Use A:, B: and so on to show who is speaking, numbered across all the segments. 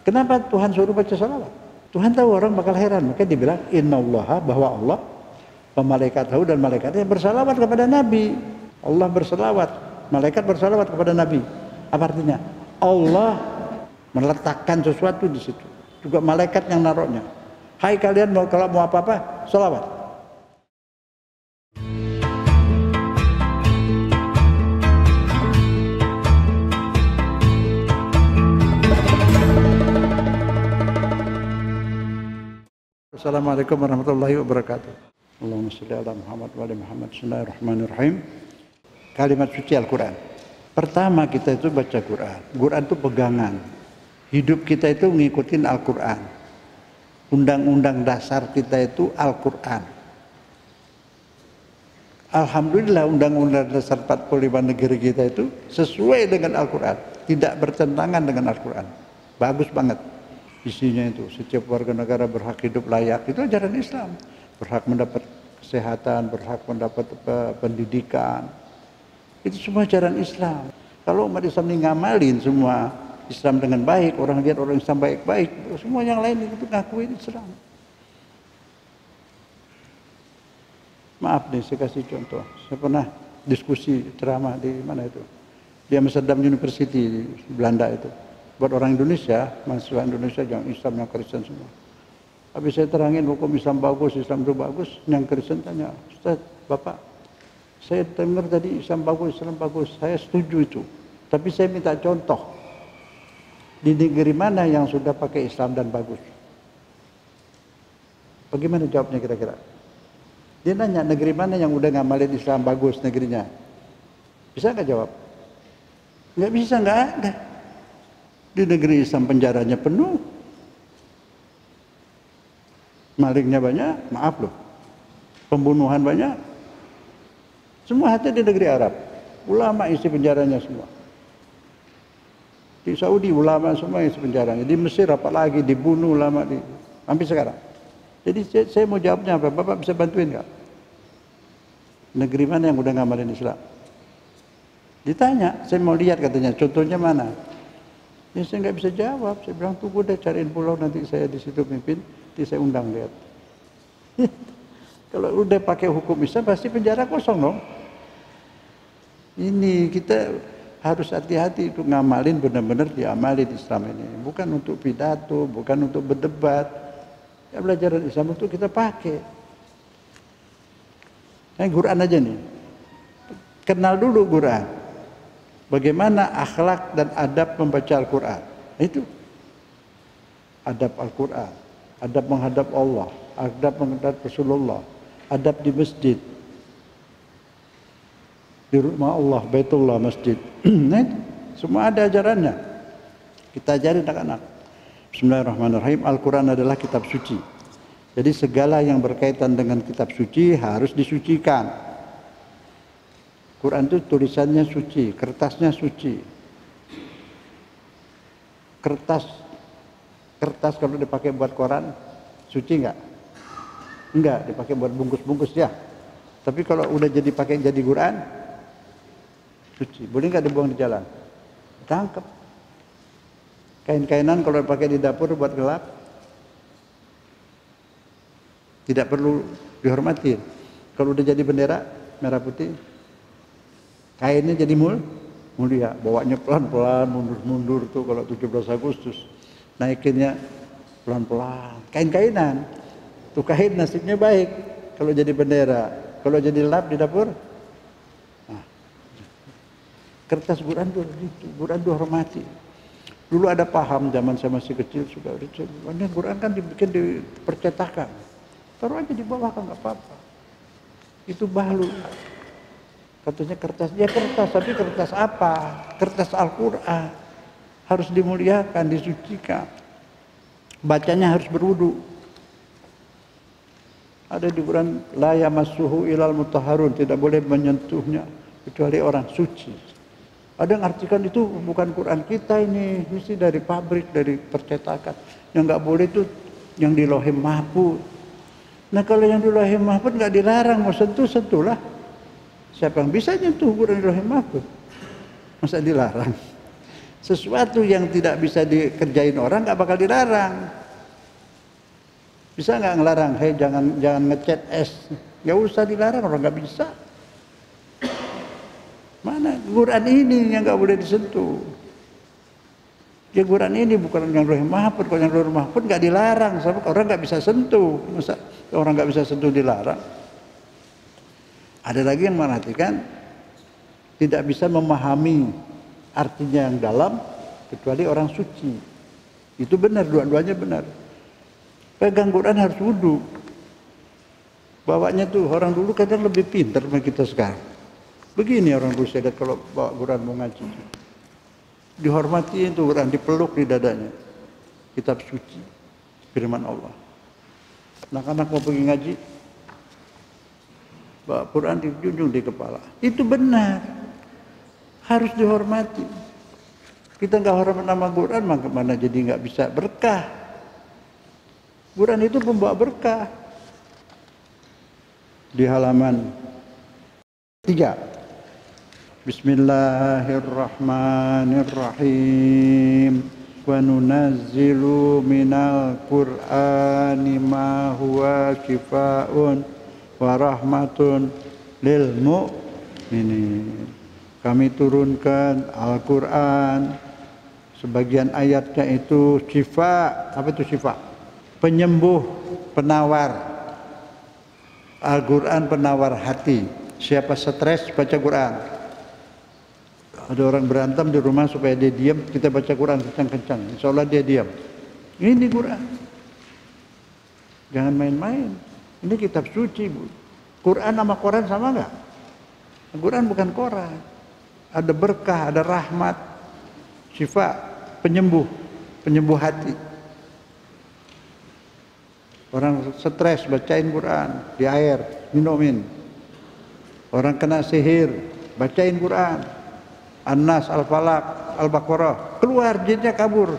A: Kenapa Tuhan suruh baca salawat? Tuhan tahu orang bakal heran, maka dibilang innallaha, bahwa Allah wa malaikatahu, dan malaikatnya bersalawat kepada Nabi. Allah bersalawat, malaikat bersalawat kepada Nabi. Apa artinya? Allah meletakkan sesuatu di situ. Juga malaikat yang naruhnya. Hai kalian, kalau mau apa-apa, salawat. Assalamualaikum warahmatullahi wabarakatuh. Allahumma sholli ala Muhammad wa ali Muhammad. Bismillahirrahmanirrahim. Kalimat suci Al-Quran. Pertama kita itu baca Quran. Quran itu pegangan. Hidup kita itu mengikuti Al-Quran. Undang-undang dasar kita itu Al-Quran. Alhamdulillah undang-undang dasar 45 negeri kita itu sesuai dengan Al-Quran. Tidak bertentangan dengan Al-Quran. Bagus banget. Isinya itu setiap warga negara berhak hidup layak, itu ajaran Islam. Berhak mendapat kesehatan, berhak mendapat pendidikan, itu semua ajaran Islam. Kalau umat Islam ini ngamalin semua Islam dengan baik, orang lihat orang Islam baik-baik, semua yang lain itu ngakuin Islam. Maaf nih, saya kasih contoh. Saya pernah diskusi ceramah di mana itu, di Amsterdam University di Belanda itu. Buat orang Indonesia, mahasiswa Indonesia yang Islam, yang Kristen semua. Habis saya terangin hukum Islam bagus, Islam itu bagus, yang Kristen tanya, Ustaz, Bapak, saya dengar tadi Islam bagus, saya setuju itu. Tapi saya minta contoh, di negeri mana yang sudah pakai Islam dan bagus? Bagaimana jawabnya kira-kira? Dia nanya, negeri mana yang udah ngamalin Islam bagus negerinya? Bisa nggak jawab? Nggak bisa, nggak ada. Di negeri Islam penjaranya penuh, malingnya banyak, maaf loh, pembunuhan banyak, semua hati di negeri Arab. Ulama isi penjaranya semua. Di Saudi ulama semua isi penjaranya. Di Mesir apalagi dibunuh ulama sampai sekarang. Jadi saya mau jawabnya apa? Bapak bisa bantuin nggak? Negeri mana yang udah ngamalin Islam? Ditanya, saya mau lihat katanya, contohnya mana? Ya saya nggak bisa jawab. Saya bilang tunggu deh, cariin pulau, nanti saya di situ pimpin, nanti saya undang lihat. Kalau udah pakai hukum Islam pasti penjara kosong dong. Ini kita harus hati-hati untuk ngamalin, benar-benar diamalin Islam ini. Bukan untuk pidato, bukan untuk berdebat. Ya pelajaran Islam untuk kita pakai. Quran aja nih. Kenal dulu Quran. Bagaimana akhlak dan adab membaca Al-Quran. Itu adab Al-Quran, adab menghadap Allah, adab menghadap Rasulullah, adab di masjid, di rumah Allah, Baitullah, masjid. Nah, semua ada ajarannya. Kita ajarin anak-anak. Bismillahirrahmanirrahim. Al-Quran adalah kitab suci. Jadi segala yang berkaitan dengan kitab suci harus disucikan. Quran itu tulisannya suci, kertasnya suci. Kertas kalau dipakai buat koran, suci enggak? Enggak, dipakai buat bungkus-bungkus ya. Tapi kalau udah pakai jadi Quran, suci. Boleh enggak dibuang di jalan? Tangkap. Kain-kainan kalau dipakai di dapur buat gelap, tidak perlu dihormati. Kalau udah jadi bendera merah putih, kainnya jadi mulia, bawanya pelan-pelan, mundur-mundur tuh kalau 17 Agustus. Naikinnya pelan-pelan. Kain-kainan. Tuh kain nasibnya baik kalau jadi bendera. Kalau jadi lap di dapur. Nah. Kertas Quran tuh gitu. Quran tuh hormati. Dulu ada paham zaman saya masih kecil sudah. Ini Quran kan dibikin di percetakan. Taruh aja di bawah kan nggak apa-apa. Itu balu. Katanya kertas, ya kertas, tapi kertas apa? Kertas Al-Quran. Harus dimuliakan, disucikan. Bacanya harus berwudu. Ada di Quran, la yamassuhu ilal mutahharun, tidak boleh menyentuhnya kecuali orang suci. Ada yang artikan itu bukan Quran kita ini, mesti dari pabrik, dari percetakan. Yang nggak boleh itu yang di Lauhul Mahfuz. Nah kalau yang di Lauhul Mahfuz nggak dilarang, mau sentuh-sentuhlah. Siapa yang bisa nyentuh Quran di Lauhul Mahfuz? Masa dilarang? Sesuatu yang tidak bisa dikerjain orang nggak bakal dilarang. Bisa nggak ngelarang? Hei, jangan ngecat es. Nggak usah dilarang, orang nggak bisa. Mana Quran ini yang nggak boleh disentuh? Ya Quran ini bukan yang Lauhul Mahfuz, kalau yang Lauhul Mahfuz nggak dilarang, sebab orang nggak bisa sentuh. Masa orang nggak bisa sentuh dilarang? Ada lagi yang mengatakan tidak bisa memahami artinya yang dalam kecuali orang suci. Itu benar, dua-duanya benar. Pegang Quran harus wudu. Bawanya tuh orang dulu kadang lebih pintar daripada kita sekarang. Begini orang dulu saya lihat kalau bawa Quran mau ngaji. Dihormati itu Quran, dipeluk di dadanya. Kitab suci, firman Allah. Anak-anak mau pergi ngaji, bawa Quran dijunjung di kepala. Itu benar. Harus dihormati. Kita nggak hormat nama Quran, maka mana jadi nggak bisa berkah. Quran itu pembawa berkah. Di halaman 3. Bismillahirrahmanirrahim. Wa nunazzilu minal Qur'ani ma huwa shifaa'un wa rahmatun lil mu'minin. Kami turunkan Al-Quran, sebagian ayatnya itu syifa. Apa itu syifa? Penyembuh, penawar. Al-Quran penawar hati. Siapa stres baca Quran. Ada orang berantem di rumah supaya dia diam, kita baca Quran kencang-kencang, insya Allah dia diam. Ini Quran. Jangan main-main. Ini kitab suci, Bu. Quran sama Quran sama nggak? Quran bukan Quran. Ada berkah, ada rahmat, syifa, penyembuh hati. Orang stres bacain Quran di air, minumin. Orang kena sihir, bacain Quran. An-Nas, Al-Falaq, Al-Baqarah, keluar jinnya kabur.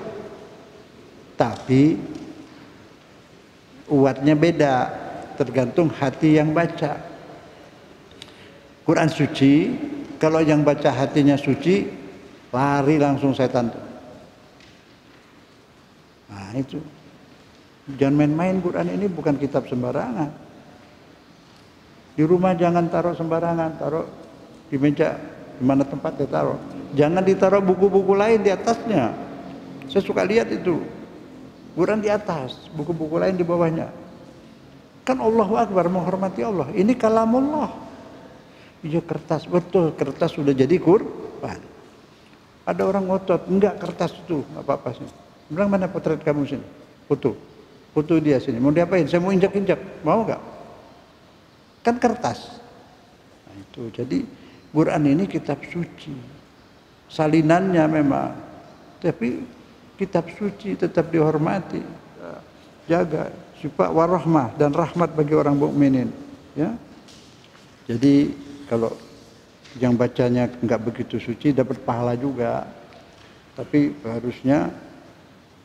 A: Tapi uatnya beda, tergantung hati yang baca. Quran suci, kalau yang baca hatinya suci, lari langsung setan. Nah itu. Jangan main-main, Quran ini bukan kitab sembarangan. Di rumah jangan taruh sembarangan, taruh di meja, di mana tempatnya taruh. Jangan ditaruh buku-buku lain di atasnya. Saya suka lihat itu. Quran di atas, buku-buku lain di bawahnya. Kan Allahu Akbar, menghormati Allah. Ini kalamullah. Iya kertas, betul kertas sudah jadi Quran. Ada orang ngotot, enggak kertas itu, enggak apa-apa sih. Bilang mana potret kamu sini? Foto dia sini. Mau diapain? Saya mau injak-injak, mau enggak? Kan kertas. Nah itu, jadi Quran ini kitab suci. Salinannya memang, tapi kitab suci tetap dihormati. Jaga, sifat warahmah dan rahmat bagi orang mukminin. Ya, jadi kalau yang bacanya nggak begitu suci dapat pahala juga, tapi harusnya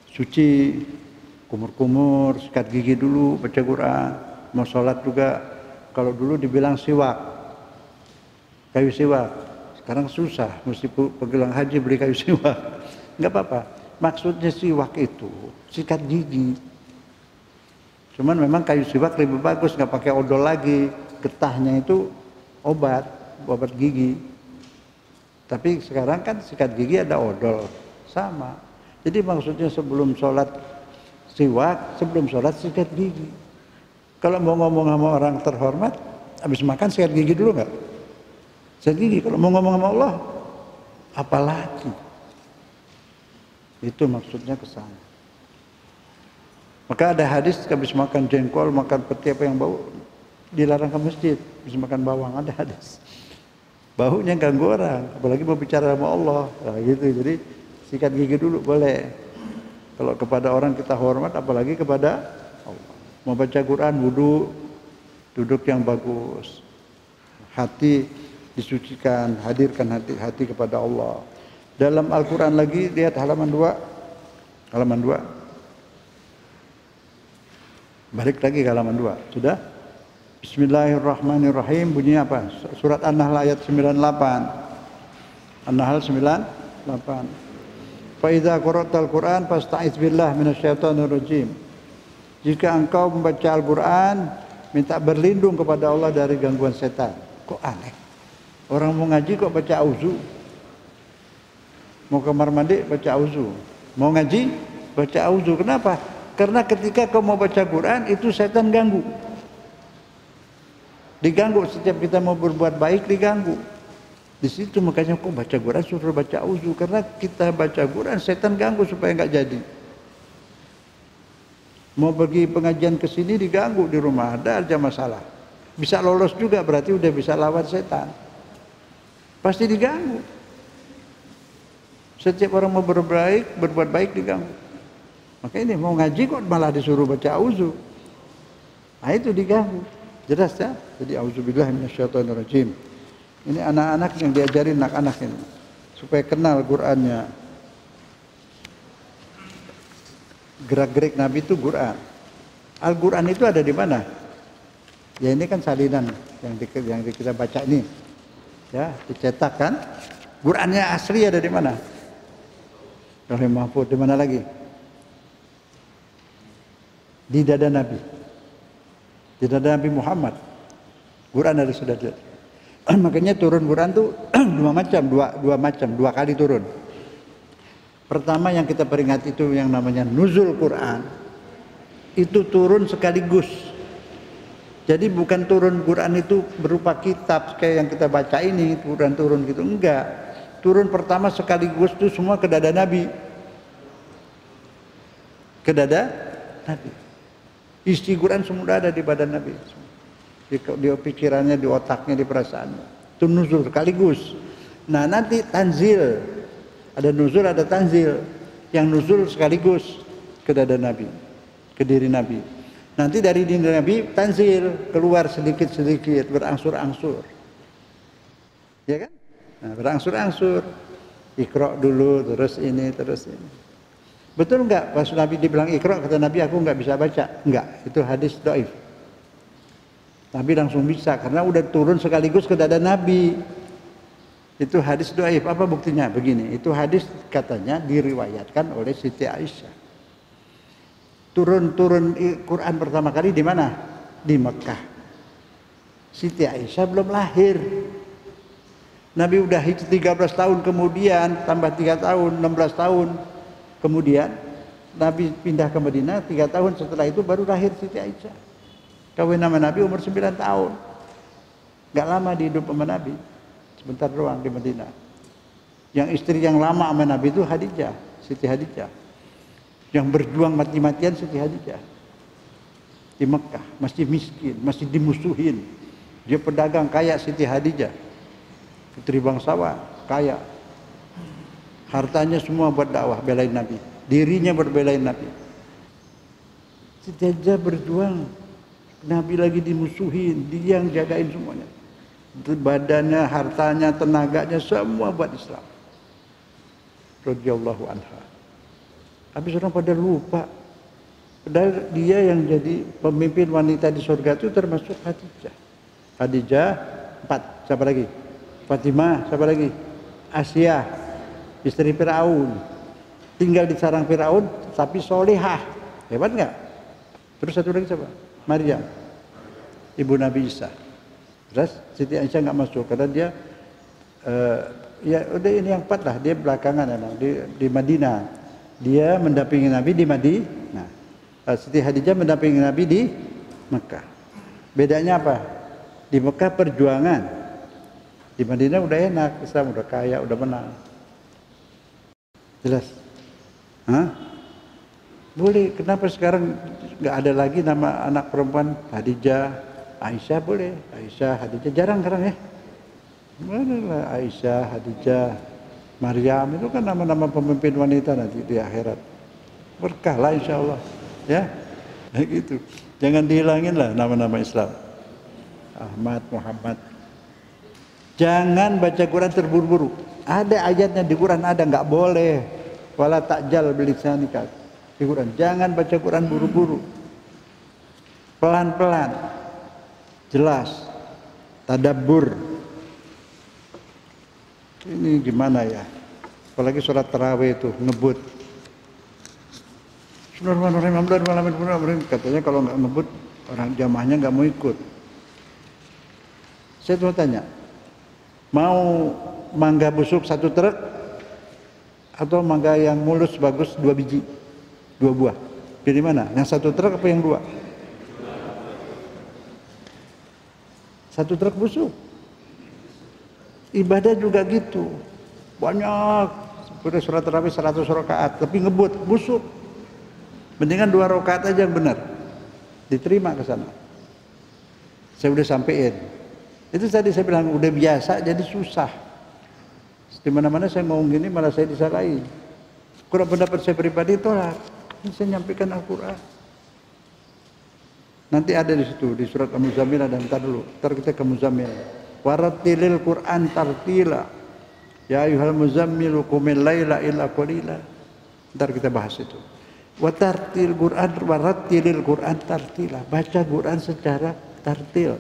A: suci, kumur-kumur, sikat gigi dulu, baca Quran, mau sholat juga. Kalau dulu dibilang siwak, kayu siwak, sekarang susah, mesti pegelang haji beli kayu siwak. Nggak apa-apa, maksudnya siwak itu sikat gigi. Cuman memang kayu siwak lebih bagus, nggak pakai odol lagi, getahnya itu obat gigi. Tapi sekarang kan sikat gigi ada odol, sama. Jadi maksudnya sebelum sholat siwak, sebelum sholat sikat gigi. Kalau mau ngomong sama orang terhormat, habis makan sikat gigi dulu nggak? Sikat gigi. Kalau mau ngomong sama Allah, apalagi? Itu maksudnya ke sana. Maka ada hadis habis makan jengkol, makan peti apa yang bau, dilarang ke masjid, bisa makan bawang, ada hadis. Baunya ganggu orang, apalagi mau bicara sama Allah. Nah, gitu. Jadi sikat gigi dulu boleh. Kalau kepada orang kita hormat, apalagi kepada Allah. Mau baca Quran, wudu, duduk yang bagus. Hati disucikan, hadirkan hati kepada Allah. Dalam Al-Quran lagi, lihat halaman 2. Halaman 2. Balik lagi ke halaman 2. Sudah? Bismillahirrahmanirrahim. Bunyinya apa? Surat An-Nahl ayat 98. An-Nahl 98. Fa idza qara'tal Qur'an fasta'iz billah minasyaitonir rajim. Jika engkau membaca Al-Qur'an, minta berlindung kepada Allah dari gangguan setan. Kok aneh? Orang mau ngaji kok baca auzu? Mau kamar mandi baca auzu. Mau ngaji baca auzu. Kenapa? Karena ketika kau mau baca Quran itu setan ganggu. Diganggu setiap kita mau berbuat baik diganggu. Di situ makanya kok baca Quran suruh baca auzu, karena kita baca Quran setan ganggu supaya enggak jadi. Mau pergi pengajian ke sini diganggu di rumah, ada aja masalah. Bisa lolos juga berarti udah bisa lawan setan. Pasti diganggu. Setiap orang mau berbuat baik diganggu. Maka ini mau ngaji kok malah disuruh baca auzu. Nah itu diganggu. Jelas ya? Jadi auzubillahi minasyaitonirrajim. Ini anak-anak yang diajarin anak-anak ini supaya kenal Qur'annya. Gerak-gerik Nabi itu Quran. Al-Quran itu ada di mana? Ya ini kan salinan yang kita baca ini. Ya, dicetak kan? Qurannya asli ada di mana? Lauhul Mahfuz. Di mana lagi? Di dada Nabi. Di dada Nabi Muhammad. Quran ada sudah. Makanya turun Quran tuh dua kali turun. Pertama yang kita peringati itu yang namanya nuzul Quran. Itu turun sekaligus. Jadi bukan turun Quran itu berupa kitab kayak yang kita baca ini, Quran turun gitu, enggak. Turun pertama sekaligus itu semua ke dada Nabi. Ke dada Nabi. Isi Quran semua ada di badan Nabi. Di pikirannya, di otaknya, di perasaannya. Itu nuzul sekaligus. Nah nanti tanzil. Ada nuzul, ada tanzil. Yang nuzul sekaligus ke dada Nabi, ke diri Nabi. Nanti dari diri Nabi tanzil, keluar sedikit-sedikit, berangsur-angsur. Ya kan? Nah, berangsur-angsur. Iqra dulu, terus ini, terus ini. Betul enggak? Pas Nabi dibilang Iqra, kata Nabi aku enggak bisa baca. Enggak, itu hadis dhaif. Nabi langsung bisa karena udah turun sekaligus ke dada Nabi. Itu hadis dhaif. Apa buktinya? Begini, itu hadis katanya diriwayatkan oleh Siti Aisyah. Turun Quran pertama kali di mana? Di Mekah. Siti Aisyah belum lahir. Nabi udah 13 tahun kemudian, tambah 3 tahun, 16 tahun. Kemudian Nabi pindah ke Madinah, 3 tahun setelah itu baru lahir Siti Aisyah. Kawin sama Nabi umur 9 tahun. Gak lama di hidup sama Nabi. Sebentar doang di Madinah. Yang istri yang lama sama Nabi itu Khadijah, Siti Khadijah. Yang berjuang mati-matian Siti Khadijah. Di Mekah, masih miskin, masih dimusuhin. Dia pedagang kaya Siti Khadijah. Putri bangsawan, kaya. Hartanya semua buat dakwah, belain Nabi. Dirinya berbelain Nabi. Siti Khadijah berjuang. Nabi lagi dimusuhin, dia yang jagain semuanya. Badannya, hartanya, tenaganya, semua buat Islam. Radhiyallahu anha. Habis orang pada lupa. Padahal dia yang jadi pemimpin wanita di surga itu termasuk Khadijah. Khadijah 4, siapa lagi? Fatimah, siapa lagi? Asia, istri Firaun. Tinggal di sarang Firaun, tapi solehah. Hebat nggak? Terus satu lagi siapa? Maryam, ibu Nabi Isa. Terus Siti Aisyah nggak masuk karena dia ya udah ini yang 4 lah, dia belakangan emang di Madinah. Dia mendampingi Nabi di Madinah. Siti Khadijah mendampingi Nabi di Mekah. Bedanya apa? Di Mekah perjuangan. Di Madinah udah enak, Islam udah kaya, udah menang. Jelas? Hah? Boleh. Kenapa sekarang nggak ada lagi nama anak perempuan Khadijah, Aisyah? Boleh. Aisyah, Khadijah jarang sekarang ya. Mana lah Aisyah, Khadijah, Maryam, itu kan nama-nama pemimpin wanita nanti di akhirat. Berkah lah insya Allah. Ya, gitu. Jangan dihilangin lah nama-nama Islam. Ahmad, Muhammad. Jangan baca Quran terburu-buru. Ada ayatnya di Quran ada, nggak boleh. Wala ta'jal bilisanika. Di Quran. Jangan baca Quran buru-buru. Pelan-pelan. Jelas. Tadabbur. Ini gimana ya? Apalagi sholat tarawih itu ngebut. Bismillahirrahmanirrahim. Katanya kalau nggak ngebut orang jamaahnya nggak mau ikut. Saya mau tanya, mau mangga busuk 1 truk atau mangga yang mulus bagus 2 biji, 2 buah? Pilih mana? Yang 1 truk apa yang 2? 1 truk busuk. Ibadah juga gitu. Banyak. Sudah surat tarawih 100 rakaat, tapi ngebut, busuk. Mendingan 2 rakaat aja yang benar. Diterima ke sana. Saya udah sampein. Itu tadi saya bilang udah biasa jadi susah. Di mana-mana saya ngomong gini malah saya disalahin. Kalau pendapat saya pribadi tolak. Ini saya nyampaikan Al-Qur'an. Nanti ada di situ di surat Al-Muzammil ada, ntar dulu. Ntar kita ke Muzammil. Warattilil Qur'an tartila. Ya ayyuhal muzammilu qumil laila illa qalila. Ntar kita bahas itu. Watartil Quran, warattilil Quran tartila. Baca Quran secara tartil.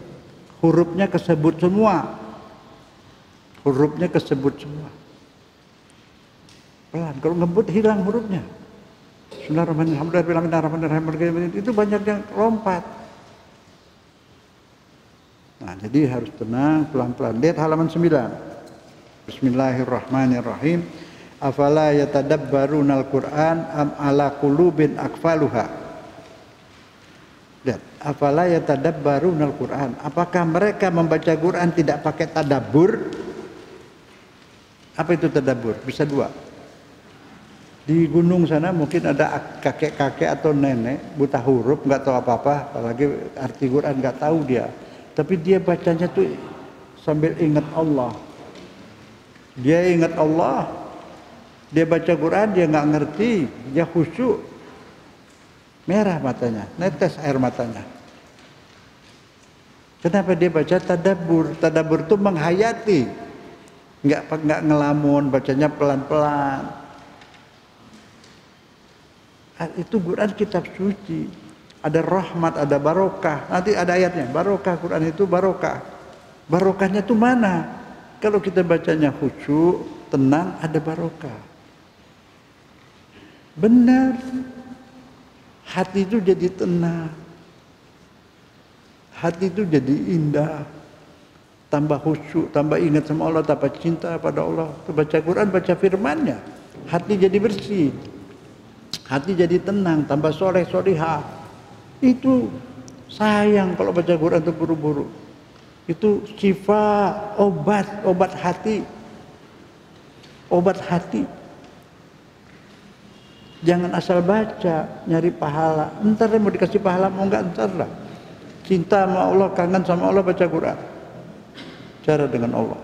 A: Hurufnya kesebut semua. Hurufnya kesebut semua. Pelan. Kalau ngebut hilang hurufnya. Bismillahirrahmanirrahim. Itu banyak yang lompat. Nah, jadi harus tenang, pelan-pelan. Lihat halaman 9. Bismillahirrahmanirrahim. Afala yatadabbarunal Qur'an am ala qulubin aqfaluha. Lihat, afala yatadabbarunal Qur'an. Apakah mereka membaca Quran tidak pakai tadabbur? Apa itu tadabbur? Bisa 2. Di gunung sana mungkin ada kakek-kakek atau nenek buta huruf, nggak tahu apa-apa, apalagi arti Quran nggak tahu dia. Tapi dia bacanya tuh sambil ingat Allah. Dia ingat Allah. Dia baca Quran, dia nggak ngerti, dia khusyuk, merah matanya, netes air matanya. Kenapa dia baca tadabbur? Tadabbur itu menghayati, nggak ngelamun, bacanya pelan-pelan. Itu Quran kitab suci, ada rahmat, ada barokah. Nanti ada ayatnya, barokah Quran itu barokah. Barokahnya itu mana? Kalau kita bacanya khusyuk, tenang, ada barokah. Benar, hati itu jadi tenang, hati itu jadi indah, tambah khusyuk, tambah ingat sama Allah, tambah cinta pada Allah. Baca Quran, baca firman-Nya, hati jadi bersih, hati jadi tenang, tambah soleh solihah. Itu sayang kalau baca Quran itu buru-buru. Itu syifa, obat hati, obat hati. Jangan asal baca, nyari pahala. Entar mau dikasih pahala, mau enggak entar lah. Cinta sama Allah, kangen sama Allah, baca Quran. Cara dengan Allah.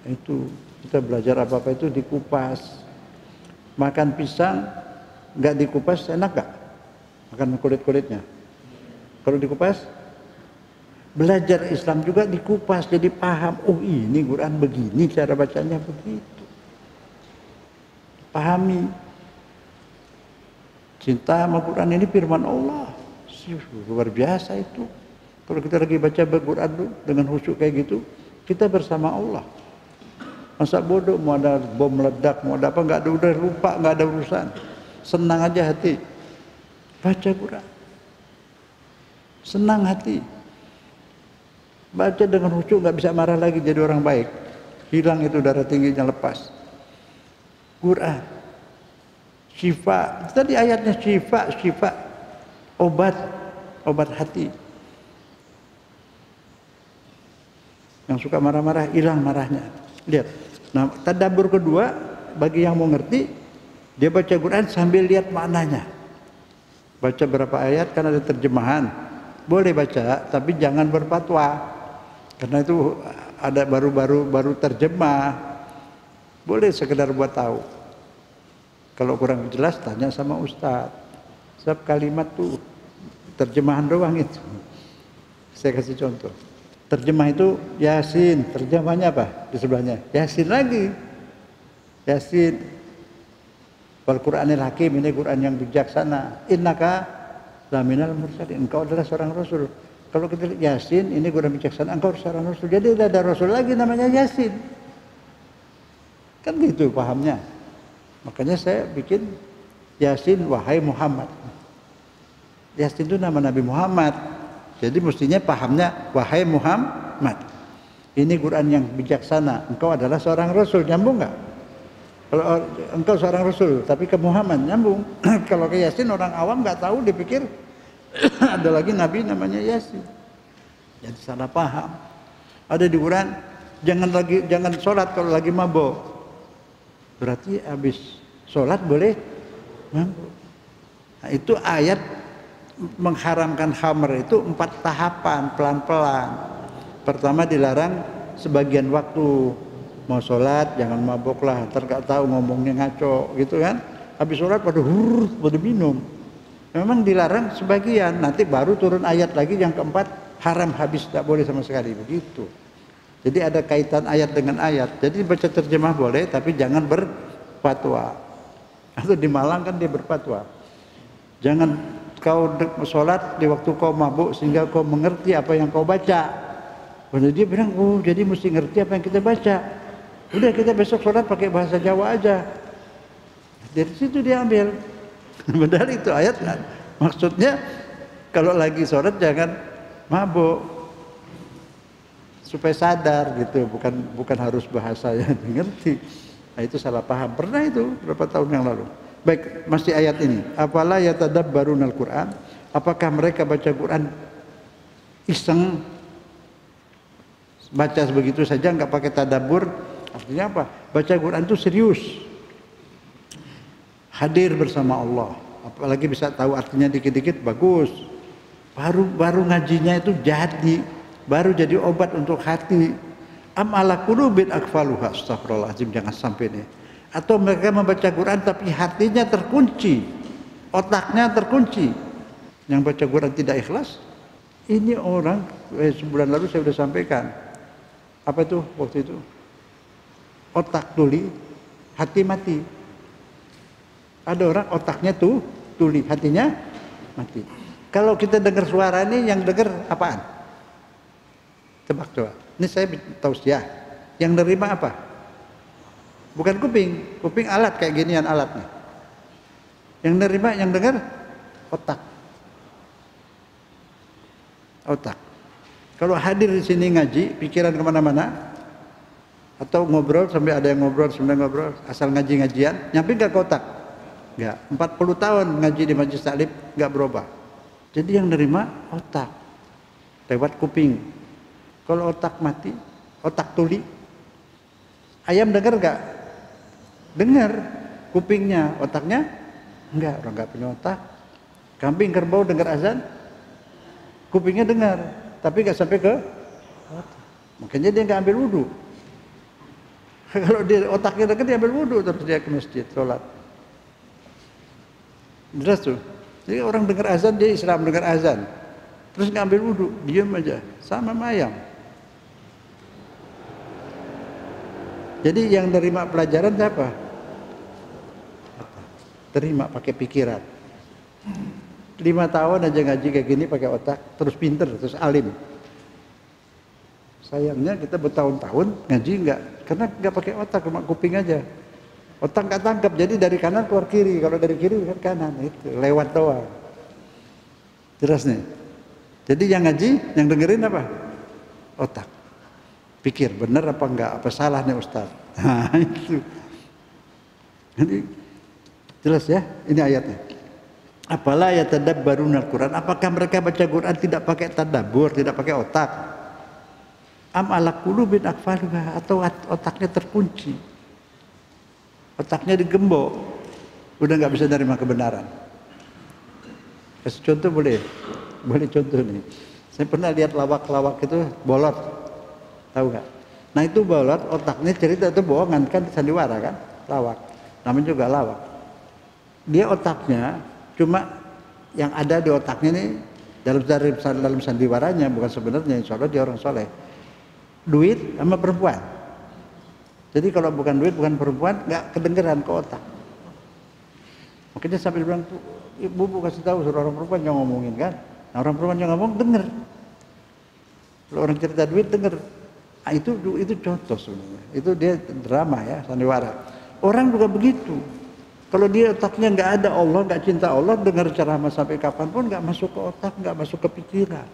A: Itu kita belajar apa-apa itu dikupas. Makan pisang enggak dikupas enak enggak? Makan kulit-kulitnya. Kalau dikupas, belajar Islam juga dikupas jadi paham. Oh, ini Quran begini, cara bacanya begitu. Pahami. Cinta sama Quran ini firman Allah. Luar biasa itu. Kalau kita lagi baca Quran dengan khusyuk kayak gitu, kita bersama Allah. Masa bodoh mau ada bom meledak, mau ada apa, nggak ada, udah lupa, nggak ada urusan. Senang aja hati. Baca Quran. Senang hati. Baca dengan khusyuk, nggak bisa marah lagi, jadi orang baik. Hilang itu darah tingginya, lepas. Quran. Syifa, tadi ayatnya syifa, obat hati. Yang suka marah-marah, hilang marahnya. Lihat. Nah, tadabbur kedua, bagi yang mau ngerti, dia baca Quran sambil lihat maknanya. Baca berapa ayat, kan ada terjemahan. Boleh baca, tapi jangan berfatwa. Karena itu ada baru terjemah. Boleh sekedar buat tahu. Kalau kurang jelas tanya sama Ustadz. Sebab kalimat tuh terjemahan doang itu. Saya kasih contoh. Terjemah itu Yasin. Terjemahnya apa? Di sebelahnya Yasin lagi. Yasin. Wal Qur'anil Hakim, ini Quran yang bijaksana. Innaka laminal mursalin. Engkau adalah seorang Rasul. Kalau kita lihat Yasin, ini Quran bijaksana. Engkau seorang Rasul. Jadi tidak ada Rasul lagi namanya Yasin. Kan gitu pahamnya. Makanya saya bikin Yasin wahai Muhammad. Yasin itu nama Nabi Muhammad. Jadi mestinya pahamnya wahai Muhammad. Ini Quran yang bijaksana. Engkau adalah seorang Rasul, nyambung nggak? Kalau engkau seorang Rasul, tapi ke Muhammad nyambung. Kalau ke Yasin orang awam nggak tahu, dipikir ada lagi Nabi namanya Yasin. Jadi salah paham. Ada di Quran, jangan sholat kalau lagi mabuk. Berarti habis sholat boleh mabuk. Nah, itu ayat mengharamkan khamr itu 4 tahapan, pelan-pelan. Pertama dilarang sebagian waktu, mau sholat jangan mabuk lah, ntar gak tahu ngomongnya ngaco gitu kan. Habis sholat pada minum. Memang dilarang sebagian, nanti baru turun ayat lagi yang keempat, haram habis, tak boleh sama sekali, begitu. Jadi ada kaitan ayat dengan ayat. Jadi baca terjemah boleh, tapi jangan berfatwa. Atau di Malang kan dia berfatwa, jangan kau sholat di waktu kau mabuk sehingga kau mengerti apa yang kau baca. Kalau dia bilang, oh jadi mesti ngerti apa yang kita baca. Udah kita besok sholat pakai bahasa Jawa aja. Dari situ dia ambil. Padahal itu ayat kan. Maksudnya kalau lagi sholat jangan mabuk. Supaya sadar gitu, bukan harus bahasa yang ngerti. Nah itu salah paham. Pernah itu berapa tahun yang lalu. Baik, masih ayat ini. Afala yatadabbarunal Qur'an? Apakah mereka baca Quran iseng, baca begitu saja nggak pakai tadabbur? Artinya apa? Baca Quran itu serius, hadir bersama Allah. Apalagi bisa tahu artinya dikit-dikit, bagus. Baru ngajinya itu baru jadi obat untuk hati. Am ala qulubin akfaluha, astagfirullahaladzim, jangan sampai nih. Atau mereka membaca Quran tapi hatinya terkunci, otaknya terkunci. Yang baca Quran tidak ikhlas. Ini orang, sebulan lalu saya sudah sampaikan. Apa itu waktu itu? Otak tuli, hati mati. Ada orang otaknya tuli, hatinya mati. Kalau kita dengar suara ini, yang dengar apaan? Tebak coba. Ini saya tausiah. Yang nerima apa? Bukan kuping alat kayak ginian alatnya. Yang nerima, yang dengar otak. Kalau hadir di sini ngaji, pikiran kemana-mana, atau ngobrol sampai ada yang ngobrol, asal ngajian, nyampe nggak ke otak? Nggak. 40 tahun ngaji di majelis taklim nggak berubah. Jadi yang nerima otak lewat kuping. Kalau otak mati, otak tuli, ayam dengar nggak? Dengar, kupingnya, otaknya enggak, orang nggak punya otak. Kambing kerbau dengar azan, kupingnya dengar, tapi nggak sampai ke otak. Makanya dia nggak ambil wudhu. Kalau dia otaknya dekat, dia ambil wudhu terus dia ke masjid sholat. Jelas tuh. Jadi orang dengar azan, dia Islam dengar azan, terus nggak ambil wudhu, diam aja, sama ayam. Jadi yang nerima pelajaran siapa? Terima pakai pikiran. 5 tahun aja ngaji kayak gini pakai otak, terus pinter, terus alim. Sayangnya kita bertahun-tahun ngaji enggak, karena enggak pakai otak, cuma kuping aja. Otak enggak tangkap, jadi dari kanan keluar kiri, kalau dari kiri ke kanan, itu lewat doang. Jelas nih. Jadi yang ngaji, yang dengerin apa? Otak. Pikir benar apa enggak, apa salah nih Ustaz. Nah itu. Jadi jelas ya, ini ayatnya. Apalah yatadabbarunal Quran? Apakah mereka baca Quran tidak pakai tadabbur, tidak pakai otak? Am ala qulubin akfaluha, atau otaknya terkunci, otaknya digembok, udah nggak bisa nerima kebenaran. Kasih contoh boleh contoh nih. Saya pernah lihat lawak itu bolot, tahu nggak? Nah itu bolot, otaknya cerita itu bohongan kan, sandiwara kan, lawak. Namanya juga lawak. Dia otaknya cuma yang ada di otaknya nih dalam sandiwaranya, bukan sebenarnya. Insya Allah dia orang soleh. Duit sama perempuan. Jadi kalau bukan duit, bukan perempuan, nggak kedengeran ke otak. Makanya sambil bilang tuh, ibu kasih tahu suruh orang perempuan yang ngomongin kan. Nah orang perempuan yang ngomong denger. Kalau orang cerita duit denger. Itu contoh sebenarnya. Itu dia drama ya, sandiwara. Orang juga begitu. Kalau dia otaknya nggak ada Allah, nggak cinta Allah, dengar ceramah sampai kapanpun nggak masuk ke otak, nggak masuk ke pikiran.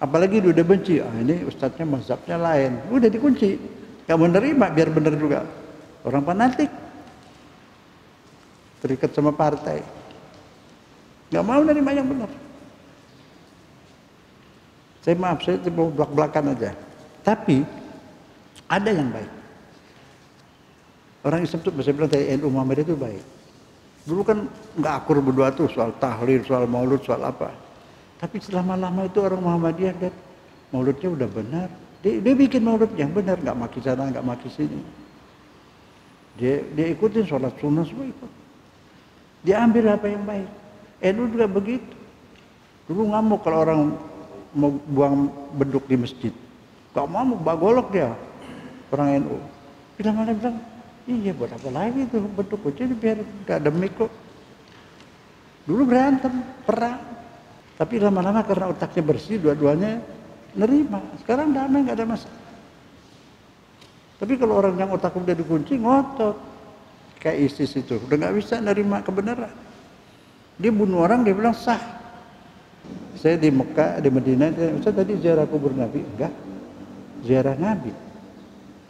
A: Apalagi dia udah benci, ini ustadznya mazhabnya lain, udah dikunci, nggak menerima biar benar juga. Orang fanatik, terikat sama partai, nggak mau nerima yang benar. Saya mau belak-belakan aja. Tapi ada yang baik. Orang Islam itu bisa bilang dari NU Muhammadiyah itu baik. Dulu kan nggak akur berdua tuh soal tahlil, soal maulud, soal apa. Tapi selama-lama itu orang Muhammadiyah dan mauludnya udah benar. Dia bikin maulud yang benar, nggak maki sana, nggak maki sini. Dia ikutin sholat sunnah semua ikut. Dia ambil apa yang baik. NU juga begitu. Dulu ngamuk kalau orang mau buang beduk di masjid. Gak mau bagolok dia orang NU. Bilang, iya buat apa lagi itu beduk aja biar gak ada mik kok. Dulu berantem, perang. Tapi lama-lama karena otaknya bersih, dua-duanya nerima. Sekarang damai, gak ada masalah. Tapi kalau orang yang otak udah dikunci, ngotot. Kayak ISIS itu, udah gak bisa nerima kebenaran. Dia bunuh orang, dia bilang sah. Saya di Mekah, di Madinah, Ustaz tadi ziarah kubur Nabi. Enggak, ziarah Nabi.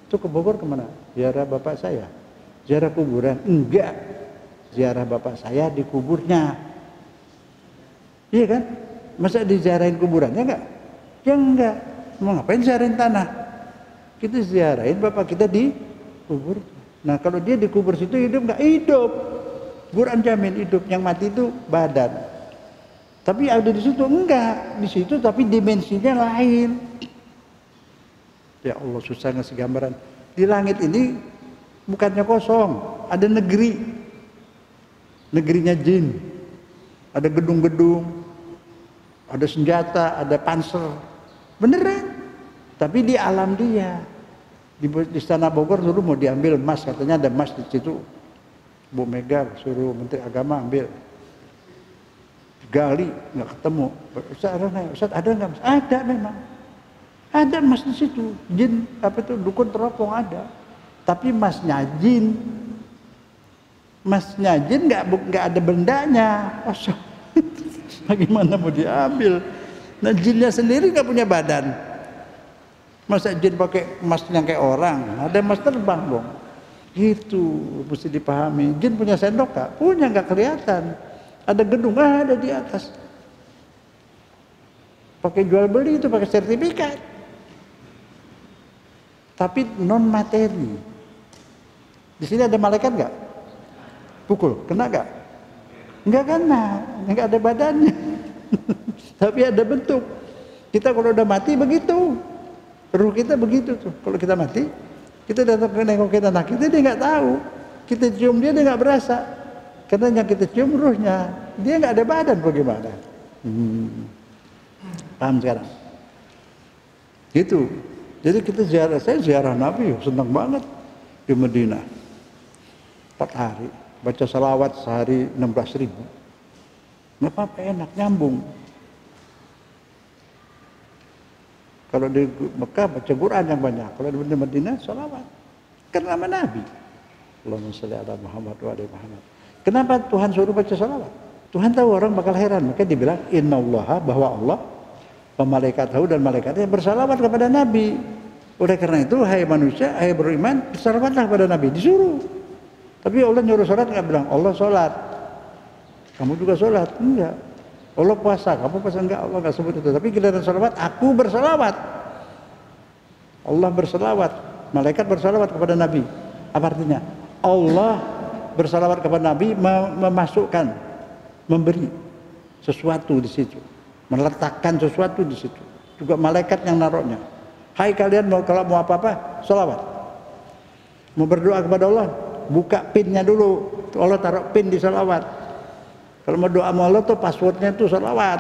A: Itu ke Bogor kemana? Ziarah bapak saya. Ziarah kuburan? Enggak, ziarah bapak saya di kuburnya. Iya kan? Masa diziarahin kuburannya enggak? Ya enggak. Mau ngapain ziarahin tanah? Kita ziarahin bapak kita di kubur. Nah kalau dia di kubur situ hidup enggak? Hidup. Quran jamin hidup. Yang mati itu badan. Tapi ada di situ enggak? Di situ tapi dimensinya lain. Ya Allah susah ngasih gambaran. Di langit ini bukannya kosong, ada negeri. Negerinya jin. Ada gedung-gedung, ada senjata, ada panser. Beneran. Tapi di alam dia. Di Istana Bogor dulu mau diambil emas, katanya ada emas di situ. Bu Mega suruh Menteri Agama ambil. Gali nggak ketemu. Ustaz ada nggak mas? Ada memang. Ada emas di situ. Jin apa itu dukun teropong ada. Tapi emasnya jin. Emasnya jin nggak ada bendanya. Kosong. Bagaimana mau diambil? Nah jinnya sendiri nggak punya badan. Masa jin pakai emas yang kayak orang? Ada emas terbang dong. Gitu mesti dipahami. Jin punya sendok nggak? Punya, nggak kelihatan. Ada gedung ada di atas. Pakai jual beli itu pakai sertifikat. Tapi non materi. Di sini ada malaikat nggak? Pukul, kena nggak? Nggak kena, nggak ada badannya. Tapi ada bentuk. Kita kalau udah mati begitu. Ruh kita begitu tuh. Kalau kita mati, kita datang ke nengokin anak kita, dia nggak tahu. Kita cium dia nggak berasa. Karena yang kita cium ruhnya, dia nggak ada badan bagaimana? Paham sekarang? Gitu. Jadi kita saya ziarah Nabi, senang banget di Madinah. 4 hari, baca salawat sehari 16.000. Nggak apa-apa, enak, nyambung. Kalau di Mekah baca Quran yang banyak, kalau di Madinah salawat. Kan nama Nabi. Allahumma sholli ala Muhammad wa ali Muhammad. Kenapa Tuhan suruh baca salawat? Tuhan tahu orang bakal heran, maka dibilang innallaha, bahwa Allah malaikat-Hu dan malaikatnya bersalawat kepada Nabi. Oleh karena itu, hai manusia, hai beriman, bersalawatlah kepada Nabi. Disuruh. Tapi Allah nyuruh sholat nggak bilang Allah sholat, kamu juga sholat, enggak. Allah puasa, kamu puasa, enggak. Allah nggak sebut itu. Tapi giliran salawat, aku bersalawat. Allah bersalawat, malaikat bersalawat kepada Nabi. Apa artinya? Allah bersalawat kepada Nabi memasukkan, memberi sesuatu di situ, meletakkan sesuatu di situ. Juga malaikat yang naruhnya. Hai kalian kalau mau apa-apa, salawat. Mau berdoa kepada Allah, buka pinnya dulu. Allah taruh pin di salawat. Kalau mau doa sama Allah tuh passwordnya tuh salawat.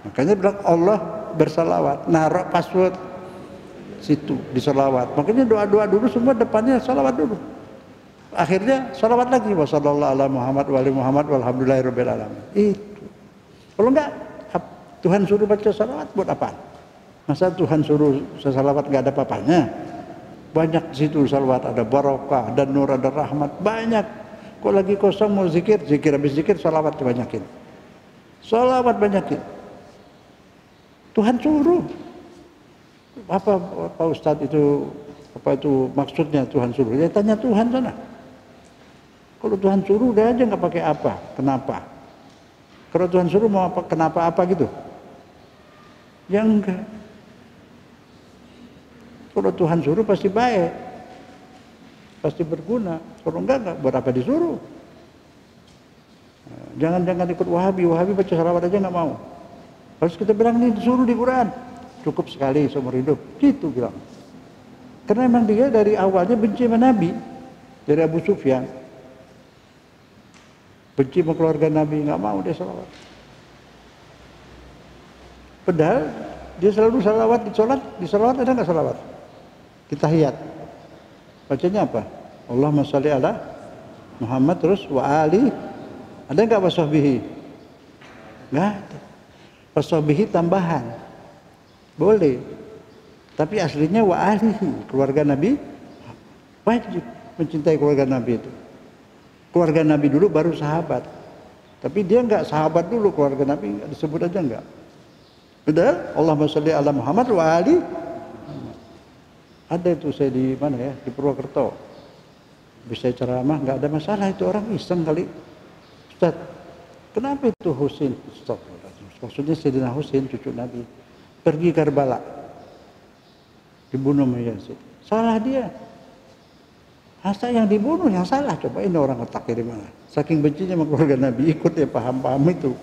A: Makanya bilang Allah bersalawat, naruh password situ di salawat. Makanya doa-doa dulu semua depannya salawat dulu. Akhirnya salawat lagi, wassallallahu ala Muhammad wa ali Muhammad walhamdulillahirabbil alamin. Itu. Kalau enggak, Tuhan suruh baca salawat buat apa? Masa Tuhan suruh salawat nggak ada papanya? Banyak di situ salawat, ada barokah, ada nur, ada rahmat, banyak. Kok lagi kosong mau zikir, habis zikir salawat banyakin. Salawat banyakin. Tuhan suruh. Apa Pak Ustadz itu, apa itu maksudnya Tuhan suruh? Ya tanya Tuhan sana. Kalau Tuhan suruh udah aja nggak pakai apa, kenapa? Kalau Tuhan suruh mau apa, kenapa apa gitu? Ya enggak. Kalau Tuhan suruh pasti baik, pasti berguna. Kalau enggak buat apa disuruh? Jangan ikut Wahabi baca salawat aja nggak mau. Harus kita bilang ini disuruh di Quran, cukup sekali seumur hidup, gitu bilang. Karena memang dia dari awalnya benci sama Nabi, dari Abu Sufyan, benci sama keluarga Nabi, nggak mau dia salawat. Padahal dia selalu salawat di salawat ada nggak salawat? Kita tahiyat, bacanya apa? Allahumma sholli ala Muhammad terus wa ali. Ada nggak wasahbihi? Nggak ada. Wasahbihi tambahan, boleh. Tapi aslinya wa alihi, keluarga Nabi wajib mencintai keluarga Nabi itu. Keluarga Nabi dulu baru sahabat. Tapi dia nggak sahabat dulu, keluarga Nabi nggak disebut aja nggak. Padahal Allahumma sholli ala Muhammad wa ali. Ada itu saya di mana ya, di Purwokerto. Bisa ceramah, nggak ada masalah, itu orang iseng kali. Ustaz, kenapa itu Husain? Stop. Maksudnya Sayyidina Husain cucu Nabi pergi Karbala, dibunuh sama Yazid. Salah dia. Masa yang dibunuh yang salah? Coba ini orang otak dari mana? Saking bencinya sama keluarga Nabi, ikut ya paham itu.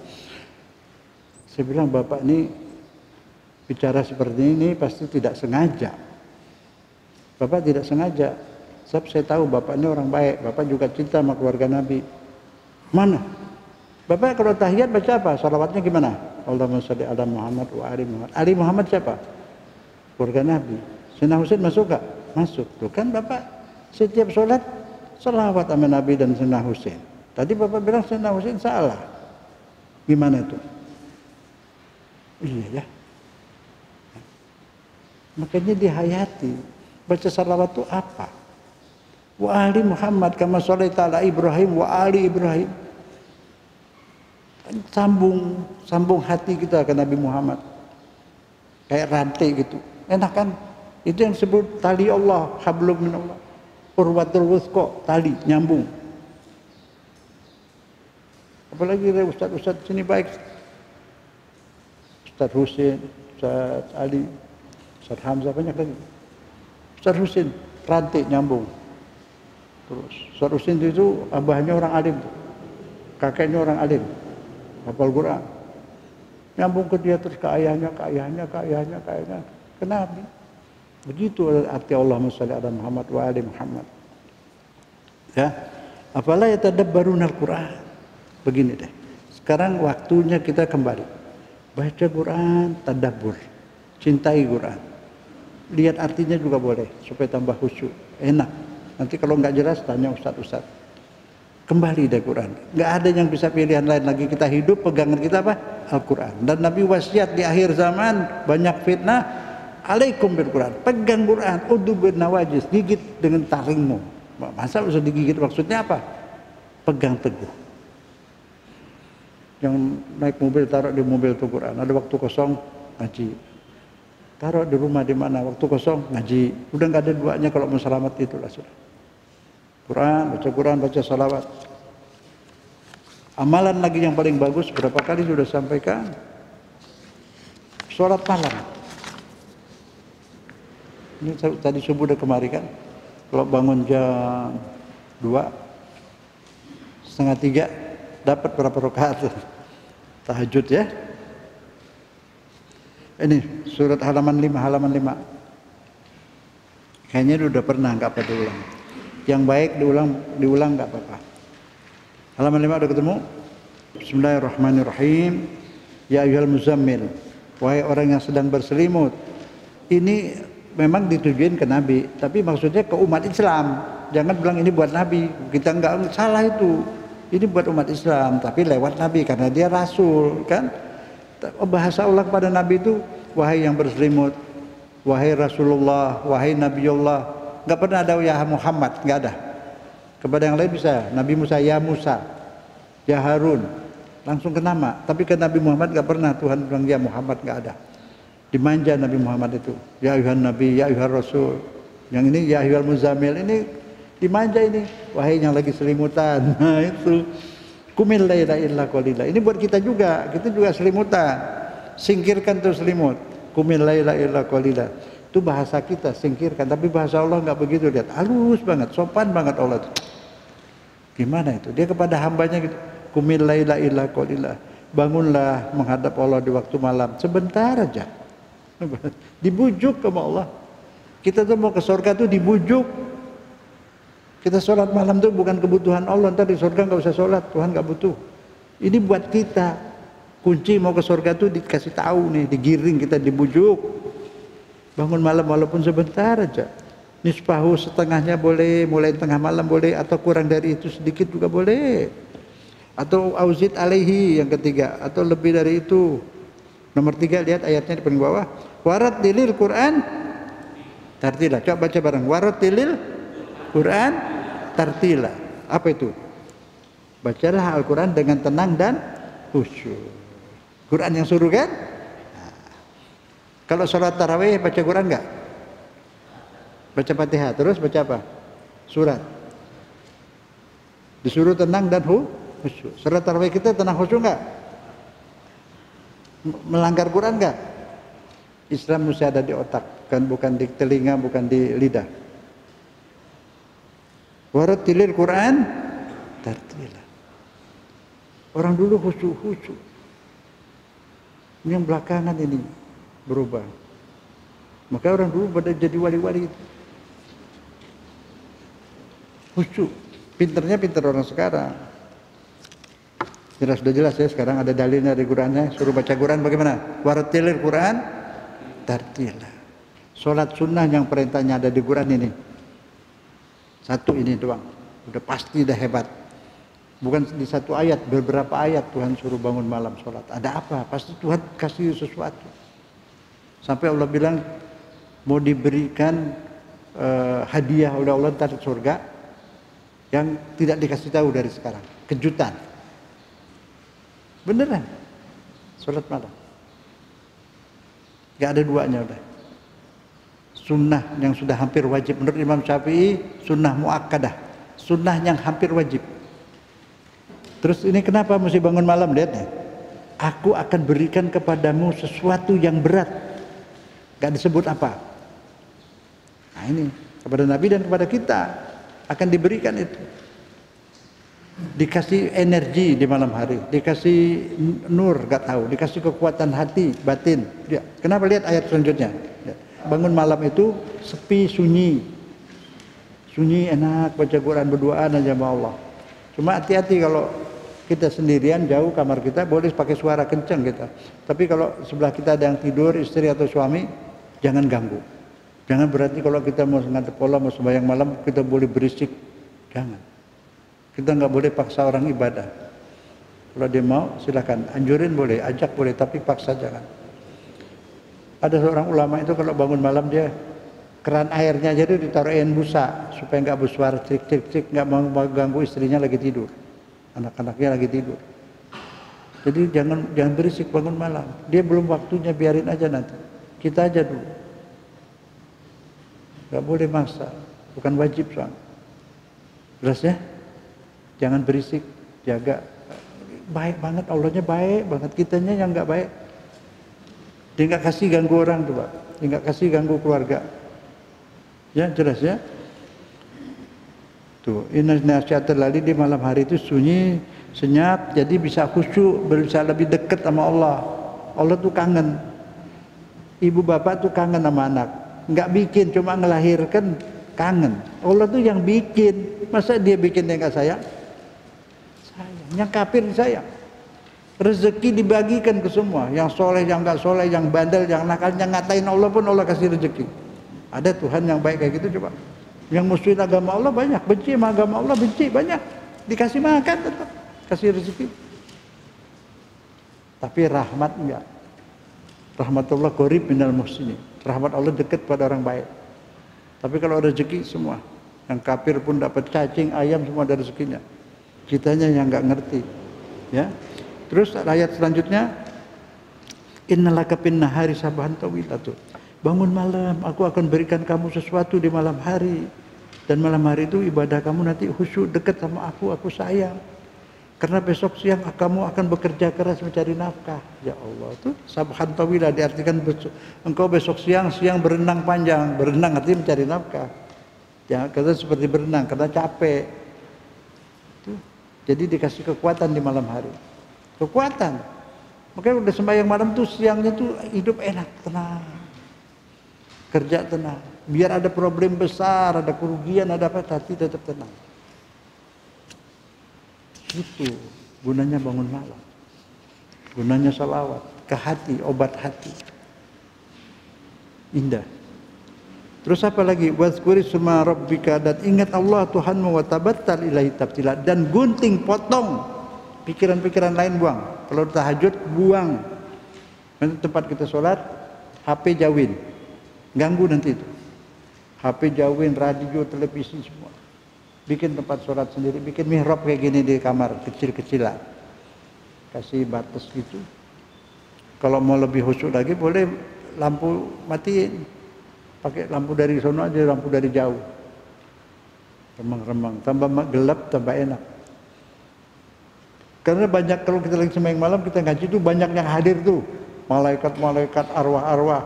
A: Saya bilang bapak ini bicara seperti ini pasti tidak sengaja. Bapak tidak sengaja. Sebab saya tahu bapak ini orang baik. Bapak juga cinta sama keluarga Nabi. Mana? Bapak kalau tahiyat baca apa? Salawatnya gimana? Allahumma sholli ala Muhammad wa ali Muhammad. Ali Muhammad siapa? Keluarga Nabi. Sayyidina Husain masuk gak? Masuk. Tuh kan bapak setiap sholat salawat sama Nabi dan Sayyidina Husain. Tadi bapak bilang Sayyidina Husain salah. Gimana itu? Iya ya. Makanya dihayati. Baca salawat itu apa? Wa ali Muhammad kama sholaita ala Ibrahim wa ali Ibrahim. Sambung hati kita ke Nabi Muhammad. Kayak rantai gitu. Enak kan? Itu yang disebut tali Allah, hablum minallah. Urwatul wuthqa, tali nyambung. Apalagi ustaz sini baik. Ustaz Husain, Ustaz Ali, Ustaz Hamzah, banyak lagi. Ustaz Husain, rantai nyambung. Terus Ustaz Husain itu abahnya orang alim, kakeknya orang alim, hafal Quran. Nyambung ke dia terus ke ayahnya, ke Nabi. Begitu arti Allahumma sholli ala Muhammad wa ali Muhammad. Ya, afala yatadabbaruna al-Quran. Begini deh. Sekarang waktunya kita kembali baca Quran, tadabbur, cintai Quran. Lihat artinya juga boleh supaya tambah khusyuk. Enak. Nanti kalau nggak jelas tanya ustaz. Kembali deh Quran. Nggak ada yang bisa pilihan lain lagi. Kita hidup pegangan kita apa? Al-Quran. Dan Nabi wasiat di akhir zaman banyak fitnah. Alaikum bil Quran. Pegang Quran. Udu bin nawajis. Gigit dengan taringmu. Masa usah digigit, maksudnya apa? Pegang teguh. Yang naik mobil taruh di mobil tuh Quran. Ada waktu kosong ngaji. Taruh di rumah di mana waktu kosong ngaji. Udah nggak ada duanya kalau mau selamat itulah sudah. Quran, baca salawat. Amalan lagi yang paling bagus berapa kali sudah sampaikan? Sholat malam. Ini tadi subuh udah kemari kan. Kalau bangun jam 2, setengah 3 dapat berapa rakaat? Tahajud ya. Ini surat halaman 5. Kayaknya udah pernah, nggak apa diulang. Yang baik diulang nggak apa-apa. Halaman 5 udah ketemu. Bismillahirrahmanirrahim. Ya ayyuhal muzammil, wahai orang yang sedang berselimut. Ini memang ditujuin ke Nabi, tapi maksudnya ke umat Islam. Jangan bilang ini buat Nabi. Kita nggak salah itu. Ini buat umat Islam, tapi lewat Nabi karena dia Rasul, kan? Bahasa Allah kepada Nabi itu wahai yang berselimut, wahai Rasulullah, wahai Nabiullah. Nggak pernah ada ya Muhammad, nggak ada. Kepada yang lain bisa, Nabi Musa, ya Musa, ya Harun, langsung ke nama. Tapi ke Nabi Muhammad nggak pernah Tuhan bilang ya Muhammad, nggak ada. Dimanja Nabi Muhammad itu, ya ayuhan Nabi, ya ayuhan Rasul. Yang ini ya ayuhal Muzammil, ini dimanja ini, wahai yang lagi selimutan. Nah itu, kumil laila illa qalila. Ini buat kita juga selimutan. Singkirkan tuh selimut. Kumil laila illa qalila. Itu bahasa kita, singkirkan. Tapi bahasa Allah nggak begitu, lihat, halus banget, sopan banget Allah. Gimana itu? Dia kepada hambanya gitu. Kumil laila illa qalila. Bangunlah menghadap Allah di waktu malam, sebentar aja. Dibujuk sama Allah. Kita tuh mau ke surga tuh dibujuk. Kita sholat malam tuh bukan kebutuhan Allah. Ntar di surga nggak usah sholat, Tuhan nggak butuh. Ini buat kita. Kunci mau ke surga tuh dikasih tahu nih, digiring, kita dibujuk. Bangun malam walaupun sebentar aja. Nisfahu, setengahnya boleh, mulai tengah malam boleh, atau kurang dari itu sedikit juga boleh. Atau auzid alaihi yang ketiga, atau lebih dari itu. Nomor 3, lihat ayatnya di paling bawah. Warattilil Quran tartila. Coba baca bareng. Warattilil Quran tartila. Apa itu? Bacalah Al-Quran dengan tenang dan khusyuk. Quran yang suruh kan? Nah. Kalau sholat tarawih baca Quran enggak? Baca Fatihah, terus baca apa? Surat. Disuruh tenang dan khusyuk. Sholat tarawih kita tenang khusyuk enggak? Melanggar Quran enggak? Islam mesti ada di otak, kan bukan di telinga, bukan di lidah. Warattilil Quran tartila. Orang dulu khusyuk. Ini yang belakangan ini berubah. Maka orang dulu pada jadi wali-wali itu khusyuk. Pinternya pinter orang sekarang. Sudah jelas ya, sekarang ada dalilnya di Qurannya. Suruh baca Quran bagaimana? Warattilil Quran tartila. Sholat sunnah yang perintahnya ada di Quran ini. Satu ini doang. Udah pasti dah hebat. Bukan di satu ayat, beberapa ayat Tuhan suruh bangun malam sholat. Ada apa? Pasti Tuhan kasih sesuatu. Sampai Allah bilang mau diberikan hadiah oleh Allah dari surga yang tidak dikasih tahu dari sekarang. Kejutan. Beneran. Sholat malam. Gak ada duanya udah. Sunnah yang sudah hampir wajib menurut Imam Syafi'i, sunnah muakkadah, sunnah yang hampir wajib. Terus ini kenapa mesti bangun malam? Lihat nih. Aku akan berikan kepadamu sesuatu yang berat. Gak disebut apa. Nah ini kepada Nabi dan kepada kita akan diberikan itu. Dikasih energi di malam hari, dikasih nur, gak tahu, dikasih kekuatan hati, batin. Ya. Kenapa? Lihat ayat selanjutnya. Ya. Bangun malam itu sepi, sunyi, enak, baca Quran, berduaan aja sama Allah. Cuma hati-hati kalau kita sendirian jauh kamar kita, boleh pakai suara kencang kita. Tapi kalau sebelah kita ada yang tidur, istri atau suami, jangan ganggu. Jangan berarti kalau kita mau ngadep Allah, mau sembahyang malam, kita boleh berisik, jangan. Kita nggak boleh paksa orang ibadah. Kalau dia mau silakan, anjurin boleh, ajak boleh, tapi paksa jangan. Ada seorang ulama itu kalau bangun malam dia keran airnya jadi ditaruhin busa supaya nggak bersuara cik, nggak mau ganggu istrinya lagi tidur, anak-anaknya lagi tidur. Jadi jangan berisik bangun malam. Dia belum waktunya, biarin aja nanti. Kita aja dulu. Nggak boleh maksa, bukan wajib soalnya. Jelas ya? Jangan berisik, jaga. Baik banget, Allahnya baik banget, kitanya yang nggak baik. Dia nggak kasih ganggu orang tuh Pak, dia nggak kasih ganggu keluarga. Ya jelas ya. Tuh, ini nasihat terlali di malam hari itu sunyi, senyap, jadi bisa khusyuk, bisa lebih dekat sama Allah. Allah tuh kangen. Ibu bapak tuh kangen sama anak. Nggak bikin, cuma ngelahirkan, kangen. Allah tuh yang bikin. Masa dia bikin yang nggak sayang? Yang kafir sayang. Rezeki dibagikan ke semua, yang soleh, yang nggak soleh, yang bandel, yang nakal, yang ngatain Allah pun Allah kasih rezeki. Ada Tuhan yang baik kayak gitu coba. Yang musuhin agama Allah banyak, benci sama agama Allah benci banyak, dikasih makan tetap, kasih rezeki. Tapi rahmat enggak. Rahmatullah qarib minal muhsinin. Rahmat Allah dekat pada orang baik. Tapi kalau rezeki semua, yang kafir pun dapat cacing, ayam semua ada rezekinya. Kitanya yang nggak ngerti. Ya. Terus ayat selanjutnya, innalaka fin nahari sabahan tawila tuh. Bangun malam, aku akan berikan kamu sesuatu di malam hari. Dan malam hari itu ibadah kamu nanti khusyuk dekat sama aku sayang. Karena besok siang kamu akan bekerja keras mencari nafkah. Ya Allah, itu sabahan tawila diartikan engkau besok siang berenang panjang. Berenang artinya mencari nafkah. Ya, karena seperti berenang karena capek. Itu. Jadi dikasih kekuatan di malam hari. Kekuatan. Makanya udah sembahyang malam tuh siangnya tuh hidup enak, tenang. Kerja tenang. Biar ada problem besar, ada kerugian, ada apa, hati tetap tenang. Itu gunanya bangun malam. Gunanya salawat ke hati, obat hati. Indah. Terus apa lagi? Wazkuri suma rabbika, dan ingat Allah Tuhanmu, wa tabattal ilaihi tabtila, dan gunting potong pikiran-pikiran lain, buang. Kalau tahajud buang. Nanti tempat kita sholat HP jauhin. Ganggu nanti itu. HP jauhin, radio, televisi semua. Bikin tempat sholat sendiri, bikin mihrab kayak gini di kamar, kecil-kecilan. Kasih batas gitu. Kalau mau lebih khusyuk lagi boleh lampu matiin. Pakai lampu dari sono aja, lampu dari jauh. Remang-remang, tambah gelap tambah enak. Karena banyak, kalau kita lagi sembahyang malam kita ngaji tuh banyak yang hadir tuh. Malaikat-malaikat, arwah-arwah.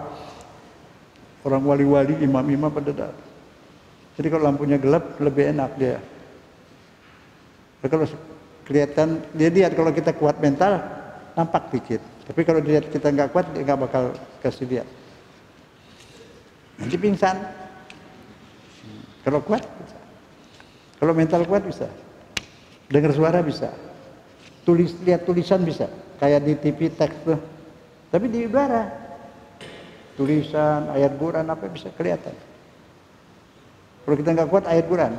A: Orang wali-wali, imam-imam pada datang. Jadi kalau lampunya gelap lebih enak dia. Kalau kelihatan, dia lihat kalau kita kuat mental nampak dikit. Tapi kalau dilihat kita nggak kuat dia nggak bakal kasih lihat. Nanti pingsan. Kalau kuat bisa. Kalau mental kuat bisa. Dengar suara bisa. Lihat tulisan bisa. Kayak di TV teks tuh. Tapi di udara. Tulisan, ayat Quran apa bisa kelihatan. Kalau kita nggak kuat ayat Quran,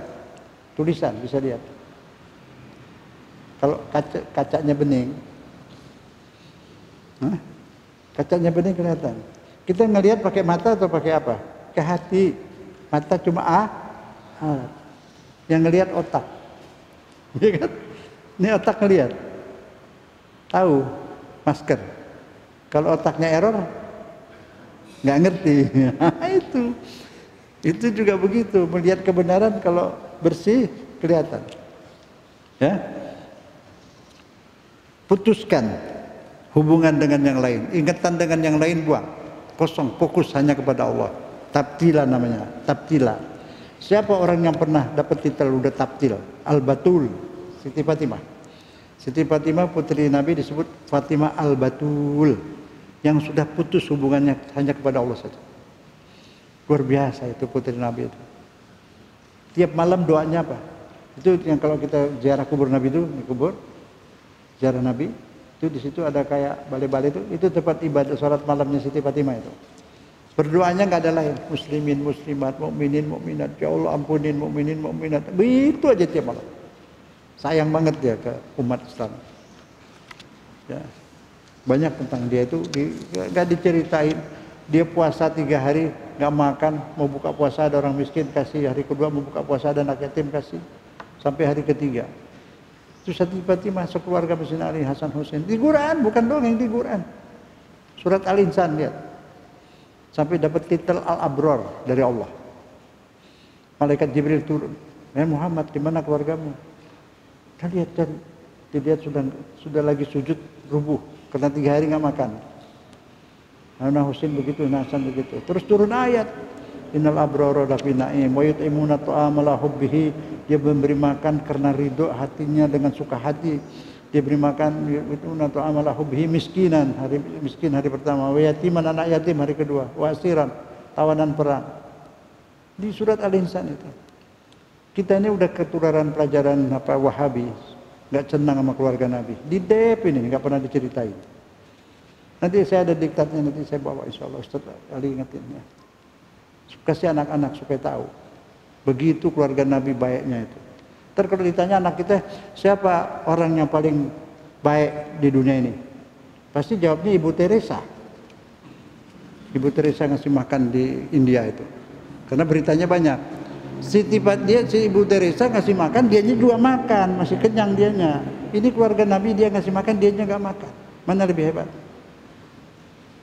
A: tulisan bisa lihat. Kalau kacanya bening, kacanya bening kelihatan. Kita ngelihat pakai mata atau pakai apa? Ke hati. Mata cuma yang ngelihat otak. Ya kan? Ini otak ngelihat. Tahu masker. Kalau otaknya error, nggak ngerti. Itu juga begitu, melihat kebenaran kalau bersih kelihatan. Ya. Putuskan hubungan dengan yang lain, ingatan dengan yang lain buang. Kosong, fokus hanya kepada Allah. Tabtila namanya, tabtila. Siapa orang yang pernah dapat titel udah tabtil? Al-Batul, Siti Fatimah. Siti Fatimah putri Nabi disebut Fatimah Al-Batul, yang sudah putus hubungannya hanya kepada Allah saja. Luar biasa itu putri Nabi itu. Tiap malam doanya apa? Itu yang kalau kita ziarah kubur Nabi itu, di kubur ziarah Nabi, itu di situ ada kayak balai-balai itu tempat ibadah salat malamnya Siti Fatimah itu. Berdoanya nggak ada lain, muslimin muslimat, mukminin mukminat, ya Allah ampunin mukminin mukminat. Begitu aja tiap malam. Sayang banget dia ke umat Islam. Ya. Banyak tentang dia itu nggak diceritain. Dia puasa 3 hari nggak makan, mau buka puasa ada orang miskin kasih, hari kedua mau buka puasa ada anak yatim kasih, sampai hari ketiga. Itu Siti Fatimah sekeluarga Mesin Ali Hasan Hussein di Quran, bukan dongeng, di Quran. Surat Al-Insan lihat. Sampai dapat titel Al-Abrar dari Allah. Malaikat Jibril turun. Muhammad, di mana keluargamu? Dan lihat sudah lagi sujud rubuh karena 3 hari nggak makan. Anak Husain begitu, Hasan begitu. Terus turun ayat, innal abrara lafi na'im wa yut'imuna ta'ama la hubbihi. Dia memberi makan karena ridho hatinya dengan suka hati. Dia beri makan yut'imuna ta'ama la hubbihi miskinan, hari miskin hari pertama, wa yatiman anak yatim hari kedua, wa asiran tawanan perang. Di surat Al-Insan itu. Kita ini udah ketularan pelajaran Wahabi, nggak senang sama keluarga Nabi. Di DEP ini nggak pernah diceritain. Nanti saya ada diktatnya, nanti saya bawa insya Allah Ustaz kali ingetin ya. Kasih anak-anak supaya tahu. Begitu keluarga Nabi baiknya itu. Ntar kalau ditanya anak kita, siapa orang yang paling baik di dunia ini? Pasti jawabnya Ibu Teresa. Ibu Teresa ngasih makan di India itu. Karena beritanya banyak. Si Ibu Teresa ngasih makan, dianya juga makan, masih kenyang dianya. Ini keluarga Nabi, dia ngasih makan, dianya nggak makan. Mana lebih hebat?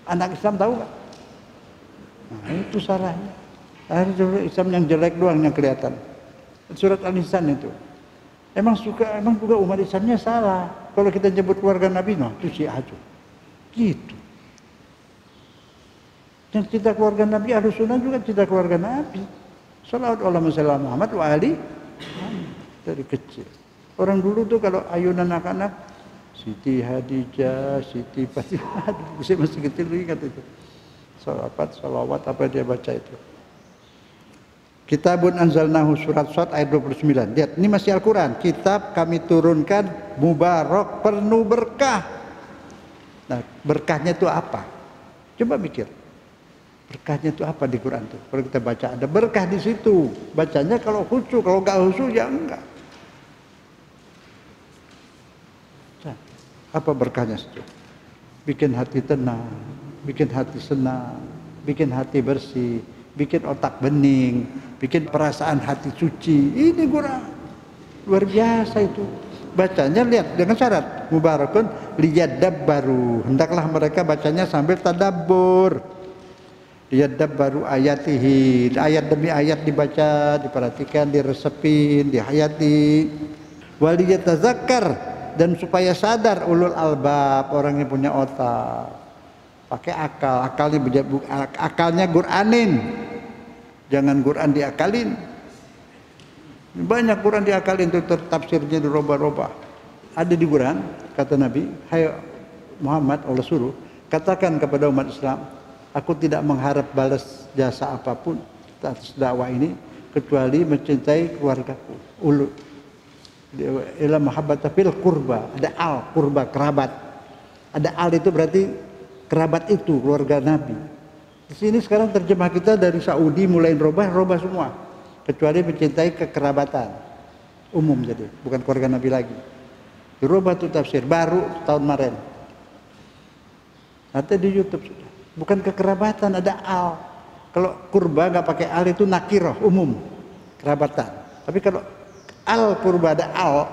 A: Anak Islam tahu nggak? Nah, itu salahnya. Akhirnya Islam yang jelek doang yang kelihatan. Surat Al-Insan itu. Emang juga umat Islamnya salah. Kalau kita nyebut keluarga Nabi, no, itu Syiah aja. Gitu. Yang cerita keluarga Nabi, Ahlus Sunnah juga cerita keluarga Nabi. Salawat Allah Muhammad wa ali dari kecil. Orang dulu tuh kalau ayunan anak-anak, Siti Hadijah, Siti Fatimah, saya masih kecil ingat itu. Salawat apa dia baca itu. Kitabun anzalnahu surat Shad ayat 29. Lihat, ini masih Al-Quran. Kitab kami turunkan mubarak, penuh berkah. Nah, berkahnya itu apa? Coba mikir. Berkahnya itu apa di Quran itu? Kalau kita baca ada berkah di situ. Bacanya kalau khusyuk, kalau nggak khusyuk ya enggak. Apa berkahnya situ? Bikin hati tenang, bikin hati senang, bikin hati bersih, bikin otak bening, bikin perasaan hati suci. Ini Quran luar biasa itu. Bacanya lihat dengan syarat mubarakun liyadabbaru. Hendaklah mereka bacanya sambil tadabbur. Liyadabbaru ayatihi. Ayat demi ayat dibaca, diperhatikan, diresepin, dihayati. Waliyatazakkar, dan supaya sadar ulul albab, orang yang punya otak. Pakai akal, akalnya Quranin. Jangan Quran diakalin. Banyak Quran diakalin itu tafsirnya dirubah-rubah. Ada di Quran, kata Nabi, hai Muhammad, Allah suruh, katakan kepada umat Islam, aku tidak mengharap balas jasa apapun atas dakwah ini kecuali mencintai keluargaku. Ulu ila mahabbata fil qurba, ada al qurba, kerabat. Ada al itu berarti kerabat itu keluarga Nabi. Di sini sekarang terjemah kita dari Saudi mulai robah semua, kecuali mencintai kekerabatan umum, jadi bukan keluarga Nabi lagi. Dirubah tuh tafsir baru tahun kemarin. Ada di YouTube sudah. Bukan kekerabatan, ada al. Kalau kurba nggak pakai al itu nakiroh, umum kerabatan. Tapi kalau al kurba ada al,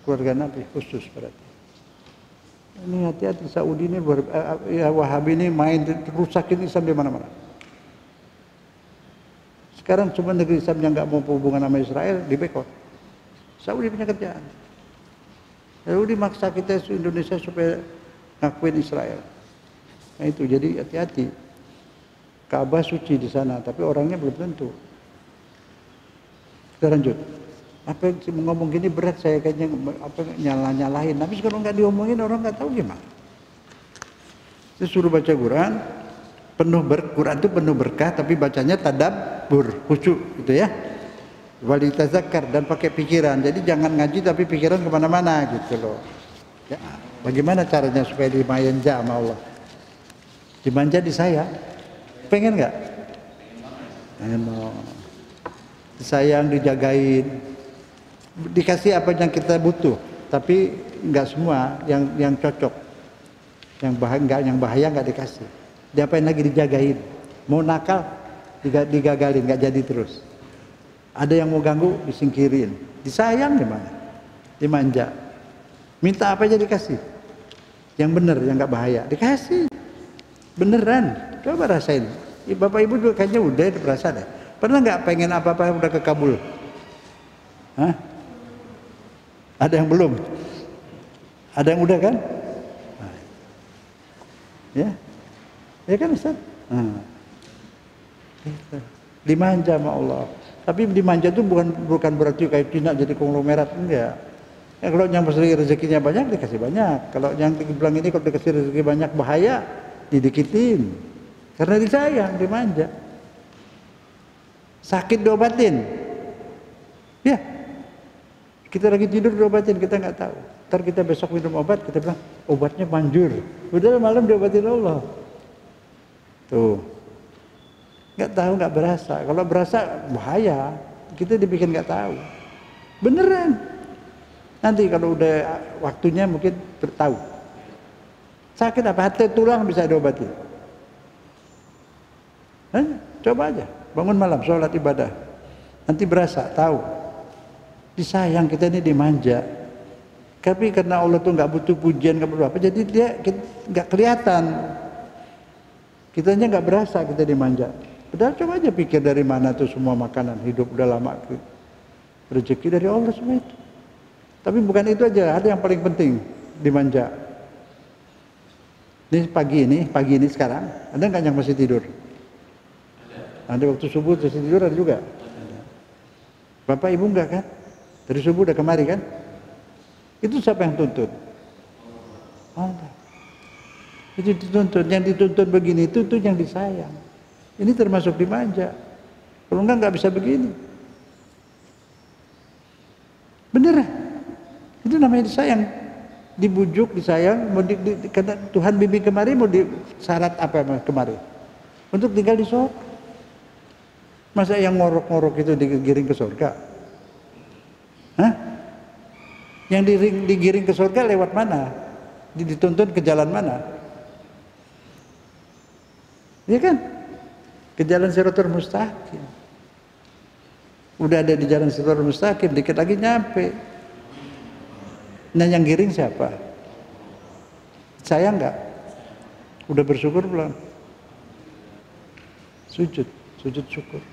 A: keluarga Nabi khusus berarti. Ini hati-hati, Saudi ini ya Wahabi ini main rusakin Islam di mana-mana. Sekarang cuma negeri Islam yang nggak mau hubungan sama Israel di boikot. Saudi punya kerjaan. Saudi maksa kita Indonesia supaya ngakuin Israel. Nah itu, jadi hati-hati. Ka'bah suci di sana, tapi orangnya belum tentu. Kita lanjut. Apa yang ngomong gini berat, saya kayaknya nyalahin. Tapi kalau nggak diomongin orang nggak tahu gimana. Saya suruh baca Quran, Quran itu penuh berkah, tapi bacanya tadabbur, khusyuk, gitu ya. Walitazakkar, dan pakai pikiran. Jadi jangan ngaji tapi pikiran kemana-mana gitu loh. Ya. Bagaimana caranya supaya dimanja sama Allah? Dimanja di saya. Pengen nggak? Pengen mau. Disayang, dijagain, dikasih apa yang kita butuh, tapi nggak semua yang cocok, yang bahaya nggak dikasih. Diapain lagi? Dijagain. Mau nakal, digagalin, nggak jadi terus. Ada yang mau ganggu, disingkirin. Disayang gimana? Dimanja. Minta apa aja dikasih. Yang bener, yang nggak bahaya dikasih. Beneran. Coba rasain. Bapak Ibu juga kayaknya udah berasa deh. Pernah nggak pengen apa-apa udah kekabul? Hah? Ada yang belum? Ada yang udah kan? Nah. Ya, ya kan Ustaz? Nah. Dimanja sama Allah. Tapi dimanja itu bukan berarti kayak Cina jadi konglomerat, enggak. Ya, kalau yang rezekinya banyak dikasih banyak. Kalau yang dibilang ini kalau dikasih rezeki banyak bahaya, didikitin. Karena disayang, dimanja. Sakit diobatin. Ya. Kita lagi tidur diobatin, kita nggak tahu. Ntar kita besok minum obat, kita bilang obatnya manjur. Udah malam diobatin Allah. Tuh. Nggak tahu, nggak berasa. Kalau berasa bahaya, kita dibikin nggak tahu. Beneran. Nanti kalau udah waktunya mungkin tahu. Sakit apa? Hati tulang bisa diobati. Coba aja, bangun malam, sholat ibadah. Nanti berasa, tahu. Disayang, kita ini dimanja. Tapi karena Allah tuh nggak butuh pujian, nggak perlu apa, jadi dia nggak kelihatan. Kitanya nggak berasa kita dimanja. Padahal coba aja pikir dari mana tuh semua makanan, hidup udah lama. Rezeki dari Allah semua itu. Tapi bukan itu aja, ada yang paling penting, dimanja. Ini pagi ini sekarang, ada nggak yang masih tidur? Ada waktu subuh masih tidur ada juga. Bapak ibu enggak kan? Dari subuh udah kemari kan? Itu siapa yang tuntut? Allah. Itu dituntut, yang dituntut begini itu yang disayang. Ini termasuk dimanja. Kalau enggak bisa begini. Beneran. Itu namanya disayang. Dibujuk, disayang, karena Tuhan bimbing kemari mau syarat apa kemari? Untuk tinggal di surga. Masa yang ngorok-ngorok itu digiring ke surga? Hah? Yang digiring ke surga lewat mana? Dituntun ke jalan mana? Iya kan? Ke jalan Shirathul Mustaqim. Udah ada di jalan Shirathul Mustaqim, dikit lagi nyampe. Nah yang giring siapa? Saya enggak? Udah bersyukur belum? Sujud syukur.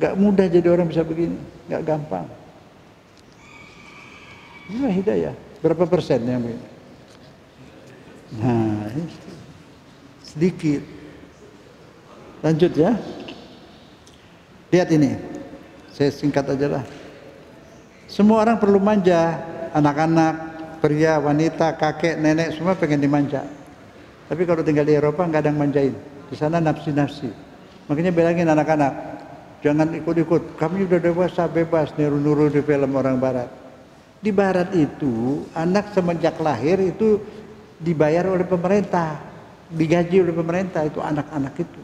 A: Gak mudah jadi orang bisa begini, gak gampang. Inilah hidayah. Berapa persen yang begini? Nah, sedikit. Lanjut ya. Lihat ini, saya singkat aja lah. Semua orang perlu manja, anak-anak, pria, wanita, kakek, nenek, semua pengen dimanja. Tapi kalau tinggal di Eropa nggak ada yang manjain. Di sana nafsi-nafsi. Makanya bilangin anak-anak, jangan ikut-ikut. Kami udah dewasa, bebas niru-niru di film orang Barat. Di Barat itu anak semenjak lahir itu dibayar oleh pemerintah, digaji oleh pemerintah, itu anak-anak itu,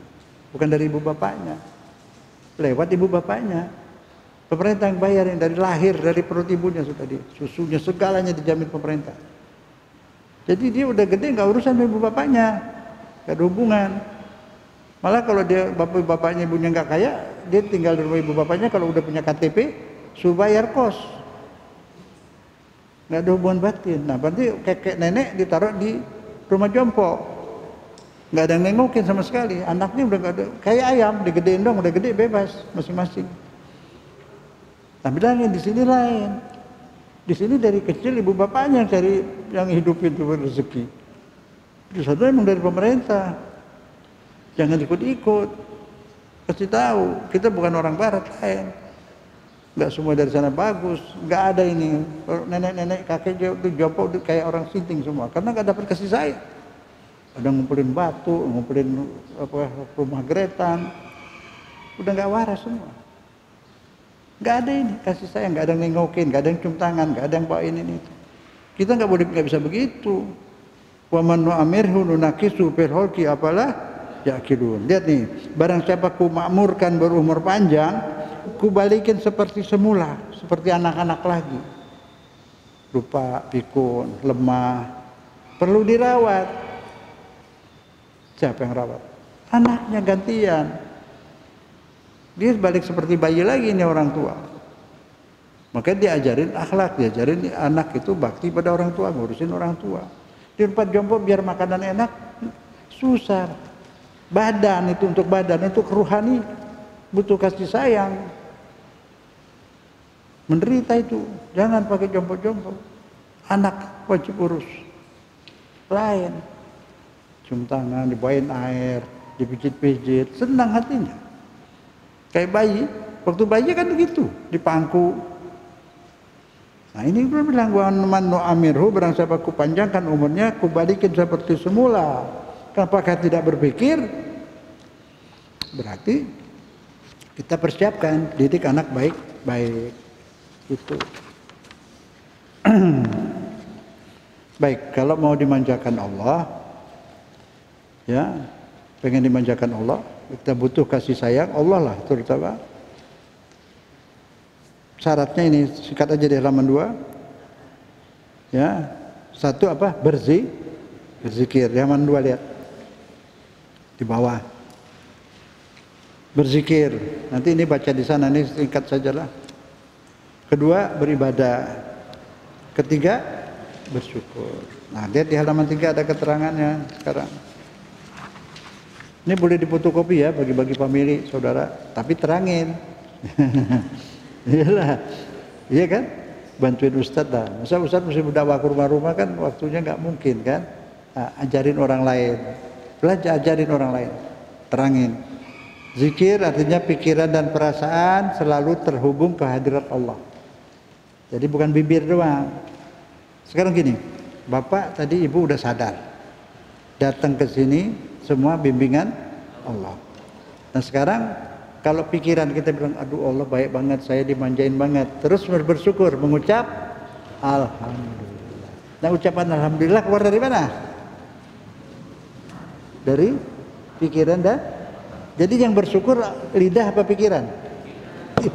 A: bukan dari ibu bapaknya, lewat ibu bapaknya. Pemerintah yang bayar, yang dari lahir, dari perut ibunya sudah susunya segalanya dijamin pemerintah. Jadi dia udah gede nggak urusan sama ibu bapaknya, nggak ada hubungan. Malah kalau dia bapaknya ibunya nggak kaya, dia tinggal di rumah ibu bapaknya. Kalau udah punya KTP, suruh bayar kos. Nggak ada hubungan batin. Nah, berarti kakek nenek ditaruh di rumah jompo, nggak ada yang nengokin sama sekali. Anaknya udah nggak ada, kayak ayam, digedein dong, udah gede bebas masing-masing. Tapi bilangin di sini lain. Di sini dari kecil ibu bapaknya cari yang hidupin tuh rezeki. Di sana emang dari pemerintah. Jangan ikut-ikut. Kasih tahu, kita bukan orang Barat lain. Nggak semua dari sana bagus, nggak ada ini. Nenek-nenek kakek itu jompo kayak orang sinting semua, karena nggak dapat kasih sayang. Ada ngumpulin batu, ngumpulin rumah geretan, udah nggak waras semua. Nggak ada ini kasih sayang, nggak ada yang nengokin, nggak ada yang cium tangan, nggak ada yang bawain ini itu. Kita nggak bisa begitu. Wa man nu'amirhu nunakisu fil khalqi apalah yaqilun. Lihat nih, barang siapa ku makmurkan berumur panjang, ku balikin seperti semula, seperti anak-anak lagi. Lupa, pikun, lemah, perlu dirawat. Siapa yang rawat? Anaknya gantian. Dia balik seperti bayi lagi ini orang tua. Makanya diajarin akhlak, diajarin anak itu bakti pada orang tua, ngurusin orang tua. Di tempat jompo biar makanan enak, susah. Badan itu untuk badan, untuk rohani butuh kasih sayang. Menderita itu, jangan pakai jompo-jompo. Anak wajib urus. Lain, cium tangan, dibawain air, dipijit-pijit, senang hatinya. Kayak bayi, waktu bayi kan begitu, dipangku. Nah ini gue bilang, wa man nu'amirhu, barang siapa ku panjangkan umurnya, ku balikin seperti semula. Apakah tidak berpikir? Berarti kita persiapkan, didik anak baik-baik. Itu. Baik, kalau mau dimanjakan Allah, ya, pengen dimanjakan Allah, kita butuh kasih sayang Allah lah terutama. Syaratnya ini sikat aja di halaman 2. Ya, satu apa? Bersih. Berzikir. Halaman 2 lihat. Di bawah. Berzikir. Nanti ini baca di sana, ini singkat sajalah. Kedua, beribadah. Ketiga, bersyukur. Nah, lihat di halaman 3 ada keterangannya sekarang. Ini boleh difotokopi ya bagi-bagi family, saudara. Tapi terangin. Iyalah. Iya kan? Bantuin Ustadz lah. Masa Ustadz mesti berdakwah ke rumah-rumah kan waktunya nggak mungkin kan? Nah, ajarin orang lain. Belajar ajarin orang lain. Terangin. Zikir artinya pikiran dan perasaan selalu terhubung ke hadirat Allah. Jadi bukan bibir doang. Sekarang gini, Bapak tadi Ibu udah sadar. Datang ke sini semua bimbingan Allah. Nah sekarang kalau pikiran kita bilang, aduh Allah baik banget, saya dimanjain banget. Terus bersyukur, mengucap Alhamdulillah. Nah ucapan Alhamdulillah keluar dari mana? Dari pikiran dan jadi yang bersyukur lidah apa pikiran?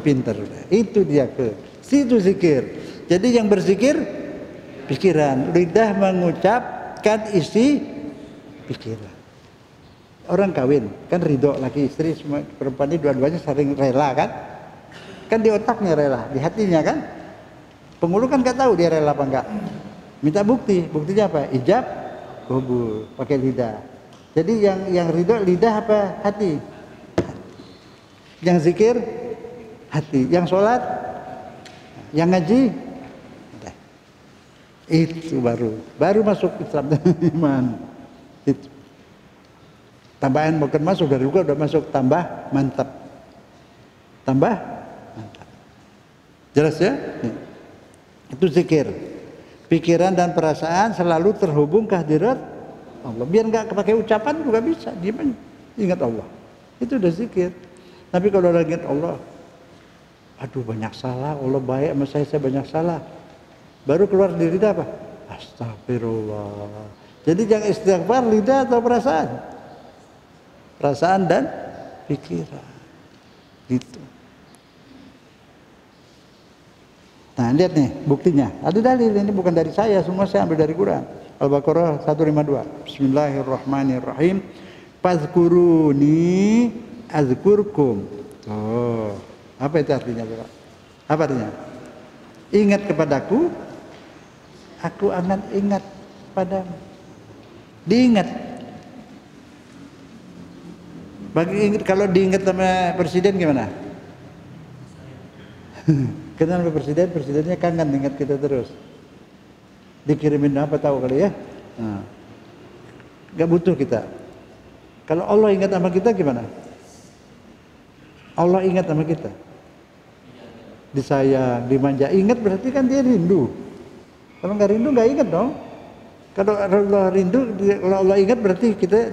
A: Pintar. Itu dia ke situ zikir. Jadi yang berzikir pikiran, lidah mengucapkan isi pikiran. Orang kawin kan ridho laki istri semua perempuan ini dua-duanya saling rela kan? Kan di otaknya rela, di hatinya kan? Penghulu kan nggak tahu dia rela apa enggak. Minta bukti, buktinya apa? Ijab, kabul, pakai lidah. Jadi yang ridho lidah apa hati? Yang zikir hati, yang sholat, yang ngaji, itu baru masuk Islam dan iman. Itu tambahan bukan masuk dari juga udah masuk tambah mantap, tambah mantap. Jelas ya? Itu zikir. Pikiran dan perasaan selalu terhubung ke hadirat Allah. Biar nggak pakai ucapan juga bisa, dia ingat Allah. Itu udah zikir. Tapi kalau lagi ingat Allah, aduh banyak salah, Allah baik sama saya banyak salah. Baru keluar dari lidah apa? Astagfirullah. Jadi jangan istighfar lidah atau perasaan? Perasaan dan pikiran. Gitu. Nah lihat nih buktinya. Ada dalil, ini bukan dari saya, semua saya ambil dari Quran. Al-Baqarah 152. Bismillahirrahmanirrahim. Fazkuruni azkurkum. Oh, apa itu artinya, Bapak? Apa artinya? Ingat kepadaku, aku akan ingat padamu. Diingat. Kalau diingat sama presiden gimana? Kenal sama presiden, presidennya kangen ingat kita terus. Dikirimin apa tahu kali ya? Nah, gak butuh kita. Kalau Allah ingat sama kita gimana? Allah ingat sama kita. Disayang, dimanja. Ingat berarti kan dia rindu. Kalau nggak rindu nggak ingat dong. Kalau Allah rindu, kalau Allah ingat berarti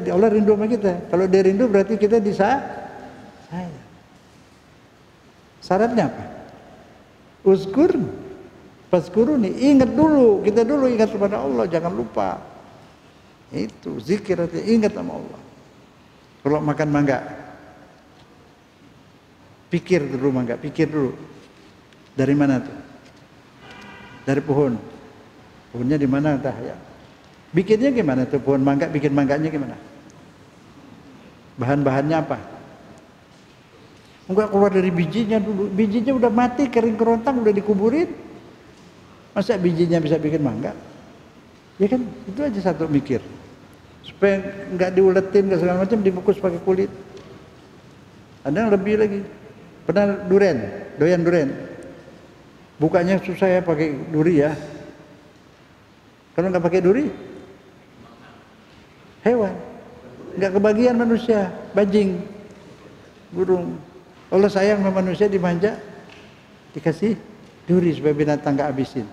A: Allah rindu sama kita. Kalau dia rindu berarti kita disayang. Syaratnya apa? Uzkur, fazkuruni, ingat dulu. Kita dulu ingat kepada Allah, jangan lupa. Itu zikir artinya ingat sama Allah. Kalau makan mangga, pikir dulu mangga, pikir dulu. Dari mana tuh? Dari pohon. Pohonnya di mana entah ya. Bikinnya gimana tuh pohon mangga, bikin mangganya gimana? Bahan-bahannya apa? Enggak keluar dari bijinya dulu. Bijinya udah mati, kering kerontang, udah dikuburin. Masa bijinya bisa bikin mangga? Ya kan, itu aja satu mikir. Supaya nggak diuletin, nggak segala macam, dibungkus pakai kulit. Ada yang lebih lagi. Pernah doyan duren. Bukanya susah ya pakai duri ya. Kalau nggak pakai duri, hewan. Nggak kebagian manusia, bajing, burung. Allah sayang sama manusia dimanja, dikasih duri supaya binatang nggak habisin.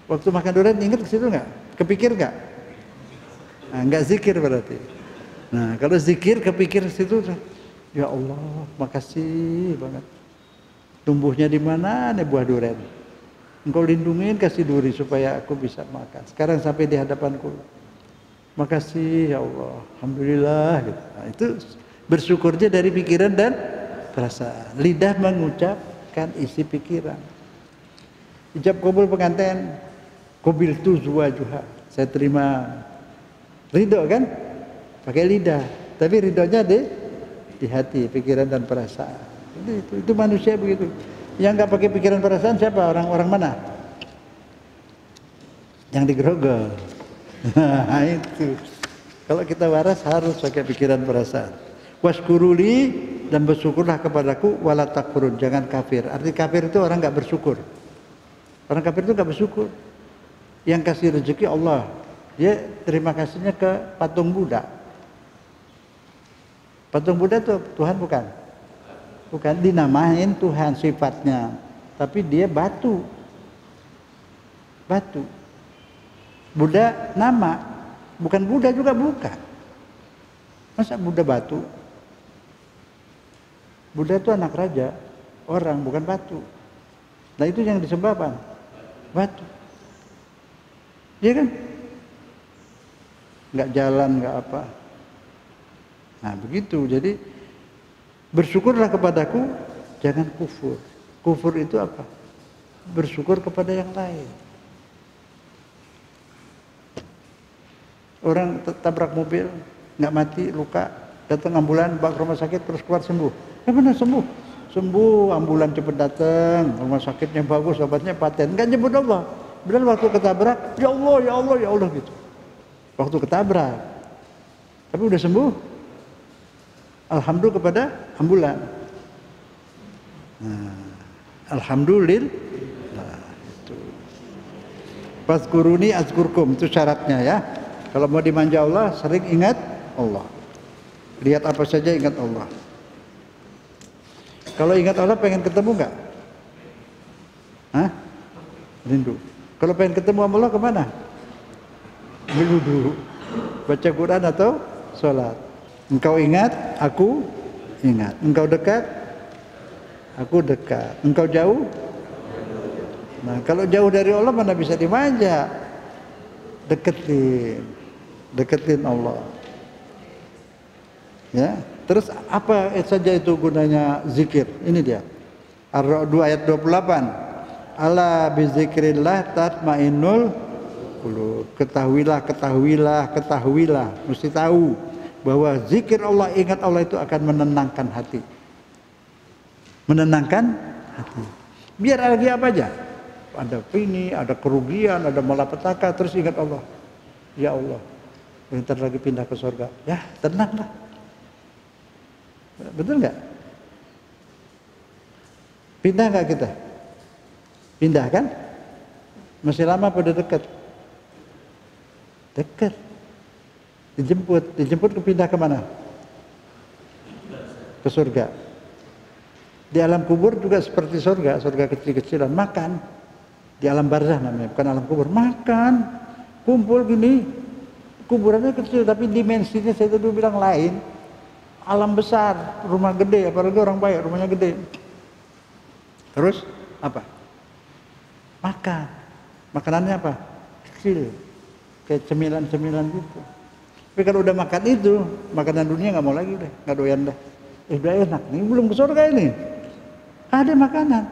A: Waktu makan durian ingat ke situ nggak? Kepikir nggak? Nah, nggak zikir berarti. Nah, kalau zikir kepikir ke situ, ya Allah, makasih banget. Tumbuhnya di mana nih buah durian? Engkau lindungin, kasih duri supaya aku bisa makan. Sekarang sampai di hadapanku. Makasih ya Allah, alhamdulillah. Gitu. Nah, itu bersyukurnya dari pikiran dan perasaan. Lidah mengucapkan isi pikiran. Ijab kabul pengantin, qabiltu zuwajuha. Saya terima ridho kan? Pakai lidah. Tapi ridhonya di hati, pikiran dan perasaan. Itu manusia begitu. Yang nggak pakai pikiran perasaan siapa? Orang-orang mana? Yang digerogol. Nah, itu. Kalau kita waras harus pakai pikiran perasaan. Waskuruli, dan bersyukurlah kepadaku, wala takfurun, jangan kafir. Arti kafir itu orang nggak bersyukur. Orang kafir itu nggak bersyukur. Yang kasih rezeki Allah. Dia terima kasihnya ke patung Buddha. Patung Buddha itu Tuhan bukan? Bukan, dinamain Tuhan sifatnya. Tapi dia batu. Batu. Buddha nama. Bukan Buddha juga bukan. Masa Buddha batu? Buddha itu anak raja. Orang, bukan batu. Nah itu yang disembah apa? Batu. Iya kan? Nggak jalan, nggak apa. Nah begitu, jadi bersyukurlah kepadaku, jangan kufur. Kufur itu apa? Bersyukur kepada yang lain. Orang tabrak mobil, nggak mati, luka, datang ambulan, bawa ke rumah sakit, terus keluar sembuh. Benar sembuh? Sembuh, ambulan cepat datang, rumah sakitnya bagus, obatnya paten. Nggak nyebut Allah. Benar waktu ketabrak, ya Allah, ya Allah, ya Allah gitu. Waktu ketabrak, tapi udah sembuh. Alhamdulillah kepada ambulan. Nah, alhamdulillah. Itu. Fazkuruni azkurkum, itu syaratnya ya. Kalau mau dimanja Allah, sering ingat Allah. Lihat apa saja ingat Allah. Kalau ingat Allah pengen ketemu nggak? Hah? Rindu. Kalau pengen ketemu sama Allah kemana? Dulu. Baca Quran atau sholat. Engkau ingat, aku ingat. Engkau dekat, aku dekat. Engkau jauh. Nah, kalau jauh dari Allah mana bisa dimanja? Deketin Allah. Ya. Terus apa saja itu gunanya zikir? Ini dia. Ar-Ra'd ayat 28. Ala bizikrillah tatmainnul qulub. Ketahuilah. Mesti tahu bahwa zikir Allah, ingat Allah itu akan menenangkan hati. Menenangkan hati. Biar lagi apa aja. Ada ini, ada kerugian, ada malapetaka, terus ingat Allah. Ya Allah, bentar lagi pindah ke surga. Ya, tenanglah. Betul nggak? Pindah nggak kita? Pindah kan? Masih lama pada dekat? Dekat. Dijemput ke pindah kemana? Ke surga. Di alam kubur juga seperti surga kecil-kecilan, makan. Di alam barzah namanya, bukan alam kubur, makan, kumpul gini, kuburannya kecil tapi dimensinya saya tadi bilang lain. Alam besar, rumah gede, apalagi orang baik, rumahnya gede. Terus apa? Makan. Makanannya apa? Kecil, kayak cemilan-cemilan gitu. Tapi kalau udah makan itu, makanan dunia nggak mau lagi deh, nggak doyan dah. Udah enak, nih belum ke surga ini. Ada makanan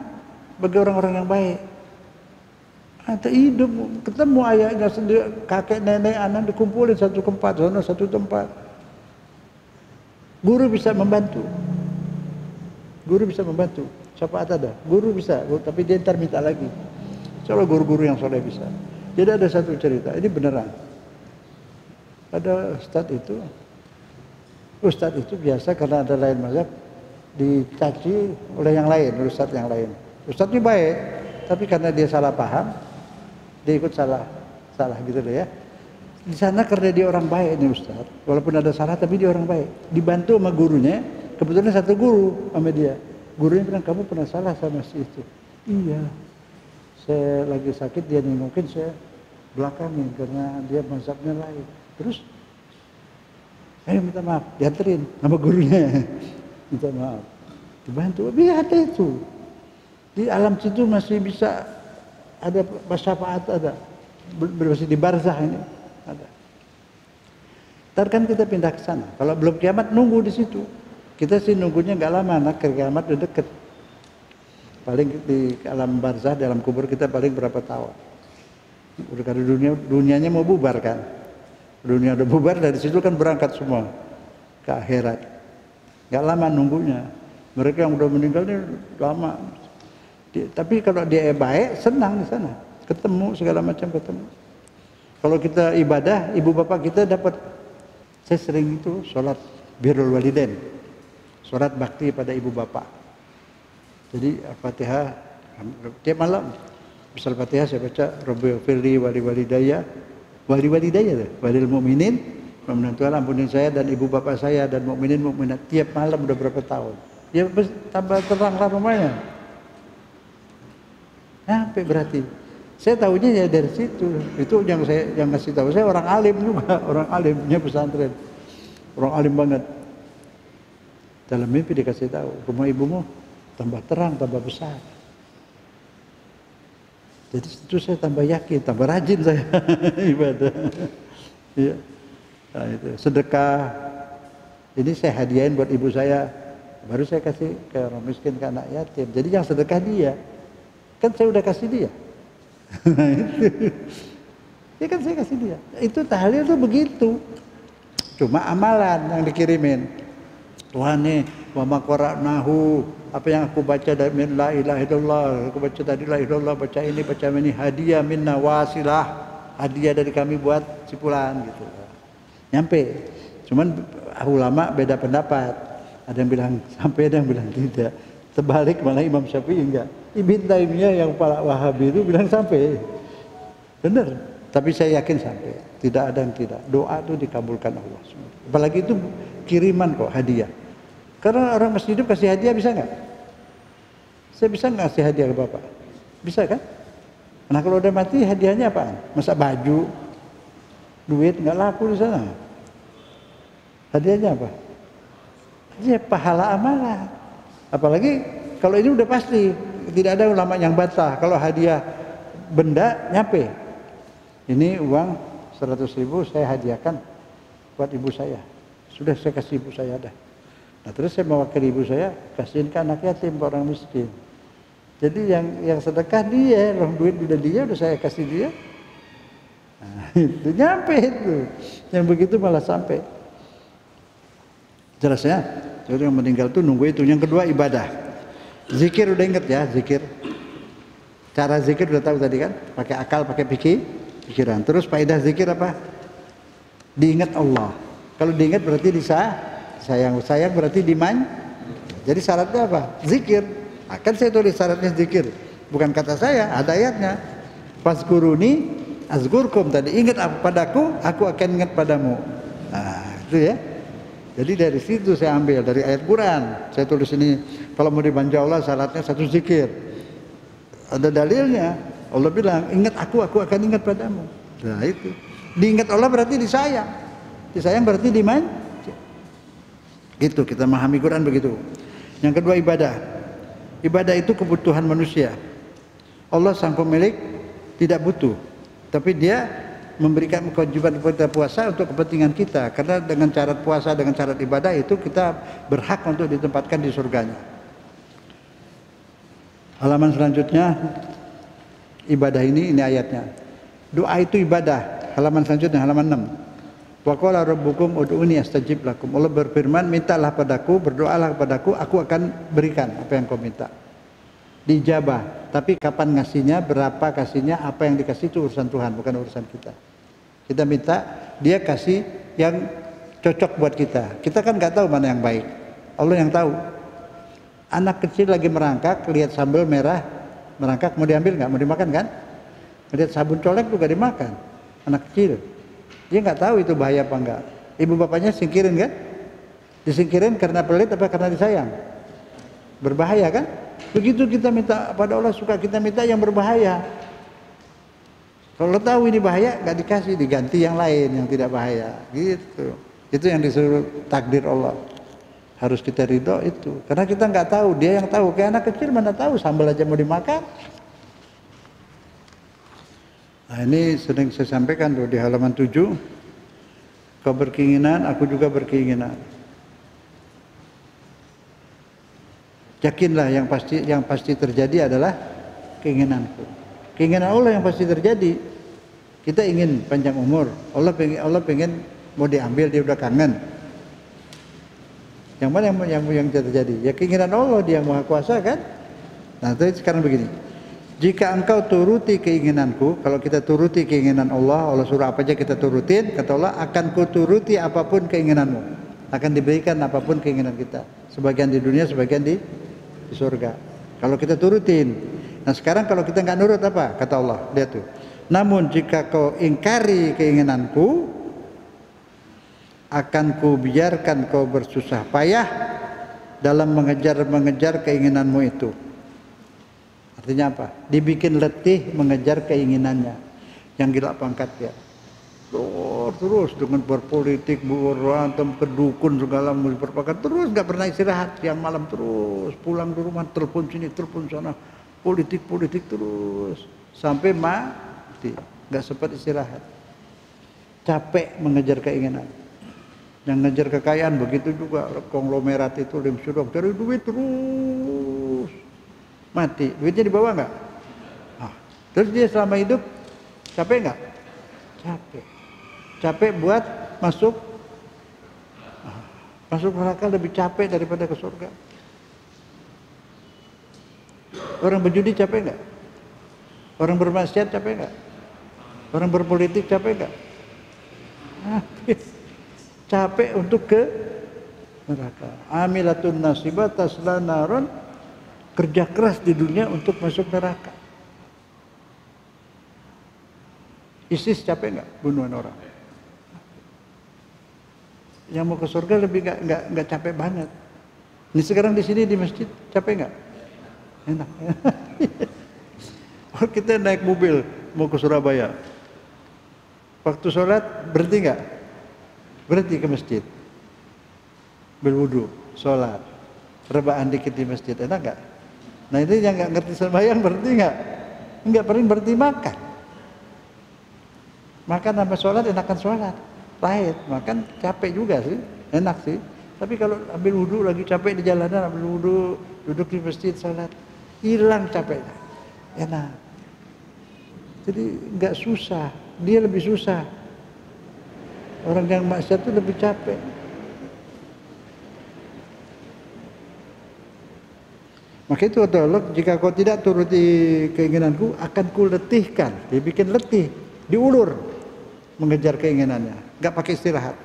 A: bagi orang-orang yang baik. Ada hidup, ketemu ayahnya sendiri, kakek, nenek, anak dikumpulin satu tempat, satu tempat. Guru bisa membantu. Syafaat ada. Guru bisa, tapi dia ntar minta lagi. Soalnya guru-guru yang soleh bisa. Jadi ada satu cerita, ini beneran. Ada Ustadz itu biasa karena ada lain mazhab dicaci oleh yang lain, Ustadz yang lain. Ustadz ini baik, tapi karena dia salah paham, dia ikut salah gitu loh ya. Di sana karena dia orang baik nih Ustadz, walaupun ada salah tapi dia orang baik. Dibantu sama gurunya, kebetulan satu guru sama dia. Gurunya bilang, kamu pernah salah sama si itu. Iya, saya lagi sakit, dia nengokin, saya belakangin karena dia mazhabnya lain. Terus, ayo minta maaf, dianterin sama gurunya. Minta maaf, dibantu. Biar ada itu. Di alam situ masih bisa ada syafaat, ada masih di barzah ini ada. Ntar kan kita pindah ke sana. Kalau belum kiamat nunggu di situ. Kita sih nunggunya nggak lama, nak ke kiamat udah deket. Paling di alam barzah, di alam kubur kita paling berapa tahun. Udah karena dunianya mau bubar kan. Dunia udah bubar, dari situ kan berangkat semua ke akhirat. Gak lama nunggunya. Mereka yang udah meninggal ini lama. Tapi kalau dia baik, senang di sana. Ketemu segala macam ketemu. Kalau kita ibadah, ibu bapak kita dapat. Saya sering itu sholat birrul walidain, sholat bakti pada ibu bapak. Jadi Al-Fatihah tiap malam. Misal Fatihah saya baca Rabbighfirli wali walidayya, walil mu'minin, mudah-mudahan Tuhan ampunin saya dan ibu bapak saya dan mukminin mukminat. Tiap malam udah berapa tahun. Ya tambah terang rumahnya. Sampai berarti. Saya tahunya ya dari situ. Itu yang ngasih tahu saya orang alim juga, orang alim punya pesantren. Orang alim banget. Dalam mimpi dikasih tahu, rumah ibumu tambah terang, tambah besar. Jadi itu saya tambah yakin, tambah rajin saya ibadah. Ya. Nah, itu sedekah. Ini saya hadiahin buat ibu saya. Baru saya kasih ke orang miskin, ke anak yatim. Jadi yang sedekah dia. Kan saya udah kasih dia. Ya kan saya kasih dia. Itu tahlil tuh begitu. Cuma amalan yang dikirimin. Tuhan nih, wa ma qara'nahu, apa yang aku baca dari min la ilaha illallah, aku baca tadi la ilaha illallah, baca ini hadiah minna wasilah, hadiah dari kami buat si fulan gitu. Nyampe. Cuman ulama beda pendapat. Ada yang bilang sampai, ada yang bilang tidak. Terbalik malah Imam Syafi'i enggak. Ibn Taimiyah yang para Wahabi itu bilang sampai. Benar. Tapi saya yakin sampai. Tidak ada yang tidak. Doa itu dikabulkan Allah. Apalagi itu kiriman kok, hadiah. Karena orang masih hidup kasih hadiah bisa nggak? Saya bisa nggak kasih hadiah ke Bapak? Bisa kan? Nah kalau udah mati hadiahnya apaan? Masa baju, duit nggak laku di sana. Hadiahnya apa? Ya pahala amalan. Apalagi kalau ini udah pasti, tidak ada ulama yang bantah. Kalau hadiah benda nyampe. Ini uang 100.000 saya hadiahkan buat ibu saya. Sudah saya kasih ibu saya dah. Nah terus saya mewakili ibu saya, kasihin ke anak yatim, ke orang miskin. Jadi yang sedekah dia, loh duit udah saya kasih dia. Nah, itu nyampe itu. Yang begitu malah sampai. Jelas ya? Jadi yang meninggal itu nunggu itu. Yang kedua ibadah. Zikir udah inget ya, zikir. Cara zikir udah tahu tadi kan? Pakai akal, pakai pikiran. Terus faedah zikir apa? Diingat Allah. Kalau diingat berarti sayang berarti Jadi syaratnya apa? Zikir. Akan saya tulis syaratnya zikir. Bukan kata saya, ada ayatnya. Fazkuruni azkurkum, tadi ingat padaku, aku akan ingat padamu. Nah, itu ya. Jadi dari situ saya ambil dari ayat Quran. Saya tulis ini, kalau mau dimanja Allah syaratnya satu zikir. Ada dalilnya. Allah bilang, ingat aku akan ingat padamu. Nah itu. Diingat Allah berarti disayang. Disayang berarti dimanja. Gitu kita memahami Quran begitu. Yang kedua ibadah. Ibadah itu kebutuhan manusia. Allah sang pemilik tidak butuh. Tapi dia memberikan kewajiban kepada puasa untuk kepentingan kita, karena dengan syarat puasa, dengan syarat ibadah itu kita berhak untuk ditempatkan di surganya. Halaman selanjutnya ibadah ini ayatnya. Doa itu ibadah. Halaman selanjutnya halaman 6. Wa qala rabbukum ud'uni astajib lakum. Allah berfirman, mintalah padaku, berdoalah kepadaku, aku akan berikan apa yang kau minta. Dijabah, tapi kapan ngasihnya, berapa kasihnya, apa yang dikasih itu urusan Tuhan, bukan urusan kita. Kita minta, dia kasih yang cocok buat kita. Kita kan nggak tahu mana yang baik. Allah yang tahu. Anak kecil lagi merangkak, lihat sambal merah, merangkak, mau diambil nggak? Mau dimakan kan? Lihat sabun colek juga dimakan. Anak kecil, dia nggak tahu itu bahaya apa enggak. Ibu bapaknya singkirin kan? Disingkirin karena pelit apa karena disayang? Berbahaya kan? Begitu kita minta pada Allah, suka kita minta yang berbahaya. Kalau tahu ini bahaya, nggak dikasih, diganti yang lain yang tidak bahaya. Gitu. Itu yang disuruh takdir Allah. Harus kita ridho itu. Karena kita nggak tahu, dia yang tahu. Kayak anak kecil mana tahu sambal aja mau dimakan. Nah ini sering saya sampaikan tuh di halaman 7. Kau berkeinginan, aku juga berkeinginan. Yakinlah yang pasti terjadi adalah keinginanku. Keinginan Allah yang pasti terjadi. Kita ingin panjang umur. Allah pengen mau diambil, dia udah kangen. Yang mana yang terjadi? Ya keinginan Allah, dia yang Maha Kuasa kan? Nah, jadi sekarang begini. Jika engkau turuti keinginanku, kalau kita turuti keinginan Allah, Allah suruh apa aja kita turutin, kata Allah, akan kuturuti apapun keinginanmu. Akan diberikan apapun keinginan kita. Sebagian di dunia, sebagian di surga. Kalau kita turutin. Nah sekarang kalau kita nggak nurut apa? Kata Allah, lihat tuh. Namun jika kau ingkari keinginanku, akan ku biarkan kau bersusah payah dalam mengejar keinginanmu itu. Artinya apa? Dibikin letih mengejar keinginannya. Yang gila pangkat ya. Terus dengan berpolitik, berantem, kedukun segala berpakat terus, nggak pernah istirahat. Siang malam terus, pulang di rumah telepon sini, telepon sana, politik terus sampai mati, nggak sempat istirahat. Capek mengejar keinginan. Yang ngejar kekayaan begitu juga, konglomerat itu sudah cari duit terus, mati, duitnya dibawa nggak? Terus dia selama hidup capek nggak? Capek buat masuk neraka lebih capek daripada ke surga. Orang berjudi capek nggak? Orang bermaksiat capek nggak? Orang berpolitik capek nggak? Capek untuk ke neraka. Amilatun nasibah tasla naron, kerja keras di dunia untuk masuk neraka. ISIS capek nggak bunuhan orang? Yang mau ke surga lebih nggak capek banget. Ini sekarang di sini di masjid capek nggak? Enak. Oh, kita naik mobil mau ke Surabaya. Waktu sholat berhenti nggak? Berhenti ke masjid. Berwudu, sholat, rebahan dikit di masjid, enak nggak? Nah ini yang nggak ngerti sembahyang berhenti nggak? Nggak, paling berhenti makan. Makan sama sholat enakan sholat. Pahit, makan capek juga sih, enak sih. Tapi kalau ambil wudhu lagi capek di jalanan, ambil wudhu, duduk di masjid, salat, hilang capeknya, enak. Jadi nggak susah, dia lebih susah. Orang yang maksiat itu lebih capek. Maka itu kata Allah, jika kau tidak turuti keinginanku, akan kuletihkan. Dia bikin letih, diulur mengejar keinginannya. Nggak pakai istirahat.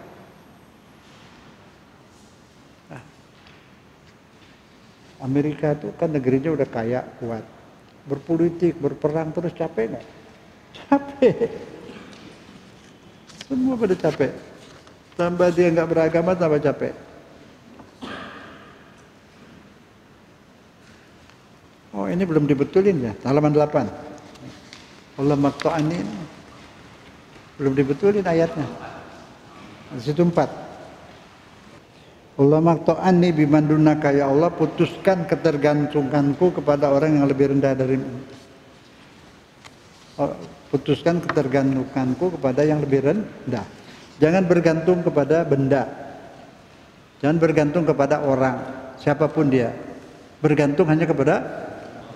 A: Amerika itu kan negerinya udah kaya, kuat. Berpolitik, berperang terus capek nggak? Capek. Semua pada capek. Tambah dia nggak beragama, tambah capek. Oh ini belum dibetulin ya, halaman 8. Allah maqta'ani. Belum dibetulin ayatnya. Di situ 4. Allah maqta'anni bimandunaka, ya Allah putuskan ketergantunganku kepada orang yang lebih rendah darimu. Putuskan ketergantunganku kepada yang lebih rendah. Jangan bergantung kepada benda. Jangan bergantung kepada orang, siapapun dia. Bergantung hanya kepada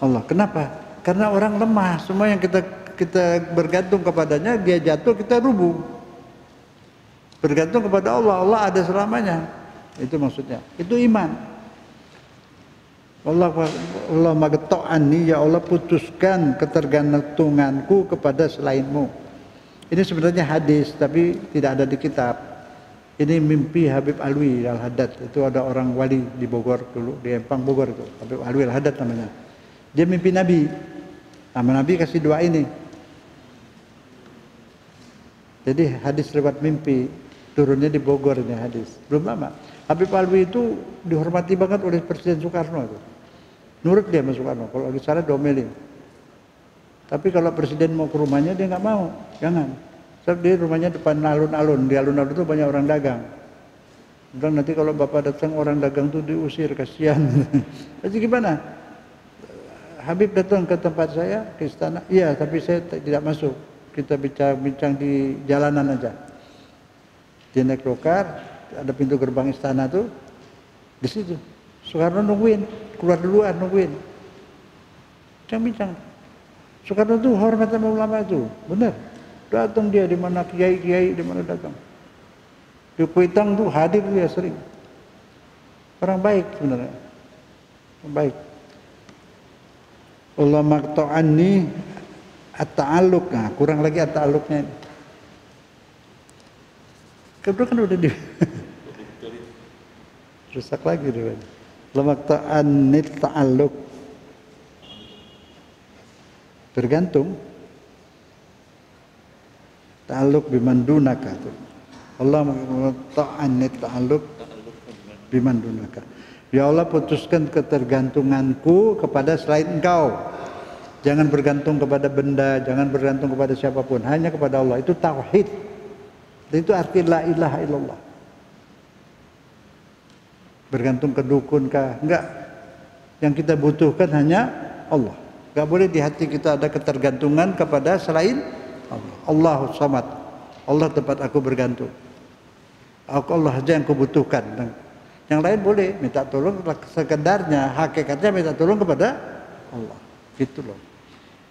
A: Allah. Kenapa? Karena orang lemah. Semua yang kita bergantung kepadanya, dia jatuh, kita rubuh. Bergantung kepada Allah, Allah ada selamanya. Itu maksudnya. Itu iman. Allah magto'ani, ya Allah putuskan ketergantunganku kepada selainmu. Ini sebenarnya hadis, tapi tidak ada di kitab. Ini mimpi Habib Alwi Al-Haddad. Itu ada orang wali di Bogor dulu, di Empang Bogor itu. Habib Alwi Al-Haddad namanya. Dia mimpi Nabi. Sama Nabi kasih doa ini. Jadi hadis lewat mimpi, turunnya di Bogor ini hadis. Belum lama. Habib Alwi itu dihormati banget oleh Presiden Soekarno itu. Nurut dia sama Soekarno, kalau lagi salah domelin. Tapi kalau Presiden mau ke rumahnya dia nggak mau, jangan. Sebab dia rumahnya depan alun-alun, di alun-alun itu banyak orang dagang. Bilang nanti kalau bapak datang orang dagang itu diusir, kasihan. Jadi gimana? Habib datang ke tempat saya, ke istana. Iya, tapi saya tidak masuk. Kita bincang di jalanan aja. Dia naik lokar, ada pintu gerbang istana tuh, di situ. Soekarno nungguin, keluar duluan nungguin. Bincang-bincang. Soekarno tuh hormat sama ulama itu, benar. Datang dia di mana kiai-kiai di mana datang. Di Kuitang tuh hadir dia sering. Orang baik sebenarnya. Orang baik. Allah maqta'anni at-ta'alluq. Nah, kurang lagi at-ta'alluqnya. Kedua kan udah di rusak lagi dia. Allah maqta'anni at-ta'alluq. Bergantung. Ta'alluq bimandunaka. Allah maqta'anni at-ta'alluq bimandunaka. Ya Allah, putuskan ketergantunganku kepada selain Engkau. Jangan bergantung kepada benda, jangan bergantung kepada siapapun, hanya kepada Allah. Itu tauhid. Itu arti la ilaha illallah. Bergantung ke dukun kah? Enggak. Yang kita butuhkan hanya Allah. Enggak boleh di hati kita ada ketergantungan kepada selain Allah. Allahus Samad. Allah tempat aku bergantung. Allah saja yang kubutuhkan. Yang lain boleh minta tolong sekedarnya, hakikatnya minta tolong kepada Allah. Gitu loh.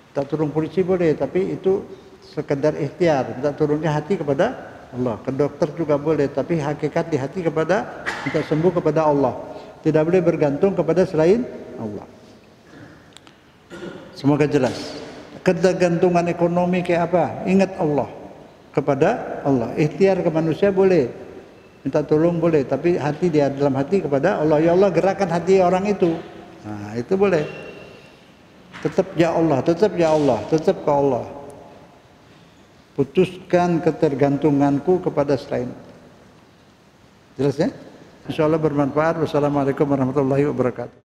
A: Minta tolong polisi boleh, tapi itu sekedar ikhtiar. Minta tolongnya hati kepada Allah. Ke dokter juga boleh, tapi hakikat di hati kepada, minta sembuh kepada Allah. Tidak boleh bergantung kepada selain Allah. Semoga jelas. Ketergantungan ekonomi kayak apa? Ingat Allah. Kepada Allah. Ikhtiar ke manusia boleh. Minta tolong boleh, tapi hati dia dalam hati kepada Allah. Ya Allah, gerakan hati orang itu. Nah, itu boleh. Tetap ya Allah, tetap ya Allah, tetap ke Allah. Putuskan ketergantunganku kepada selain. Jelas ya? Insyaallah bermanfaat. Wassalamualaikum warahmatullahi wabarakatuh.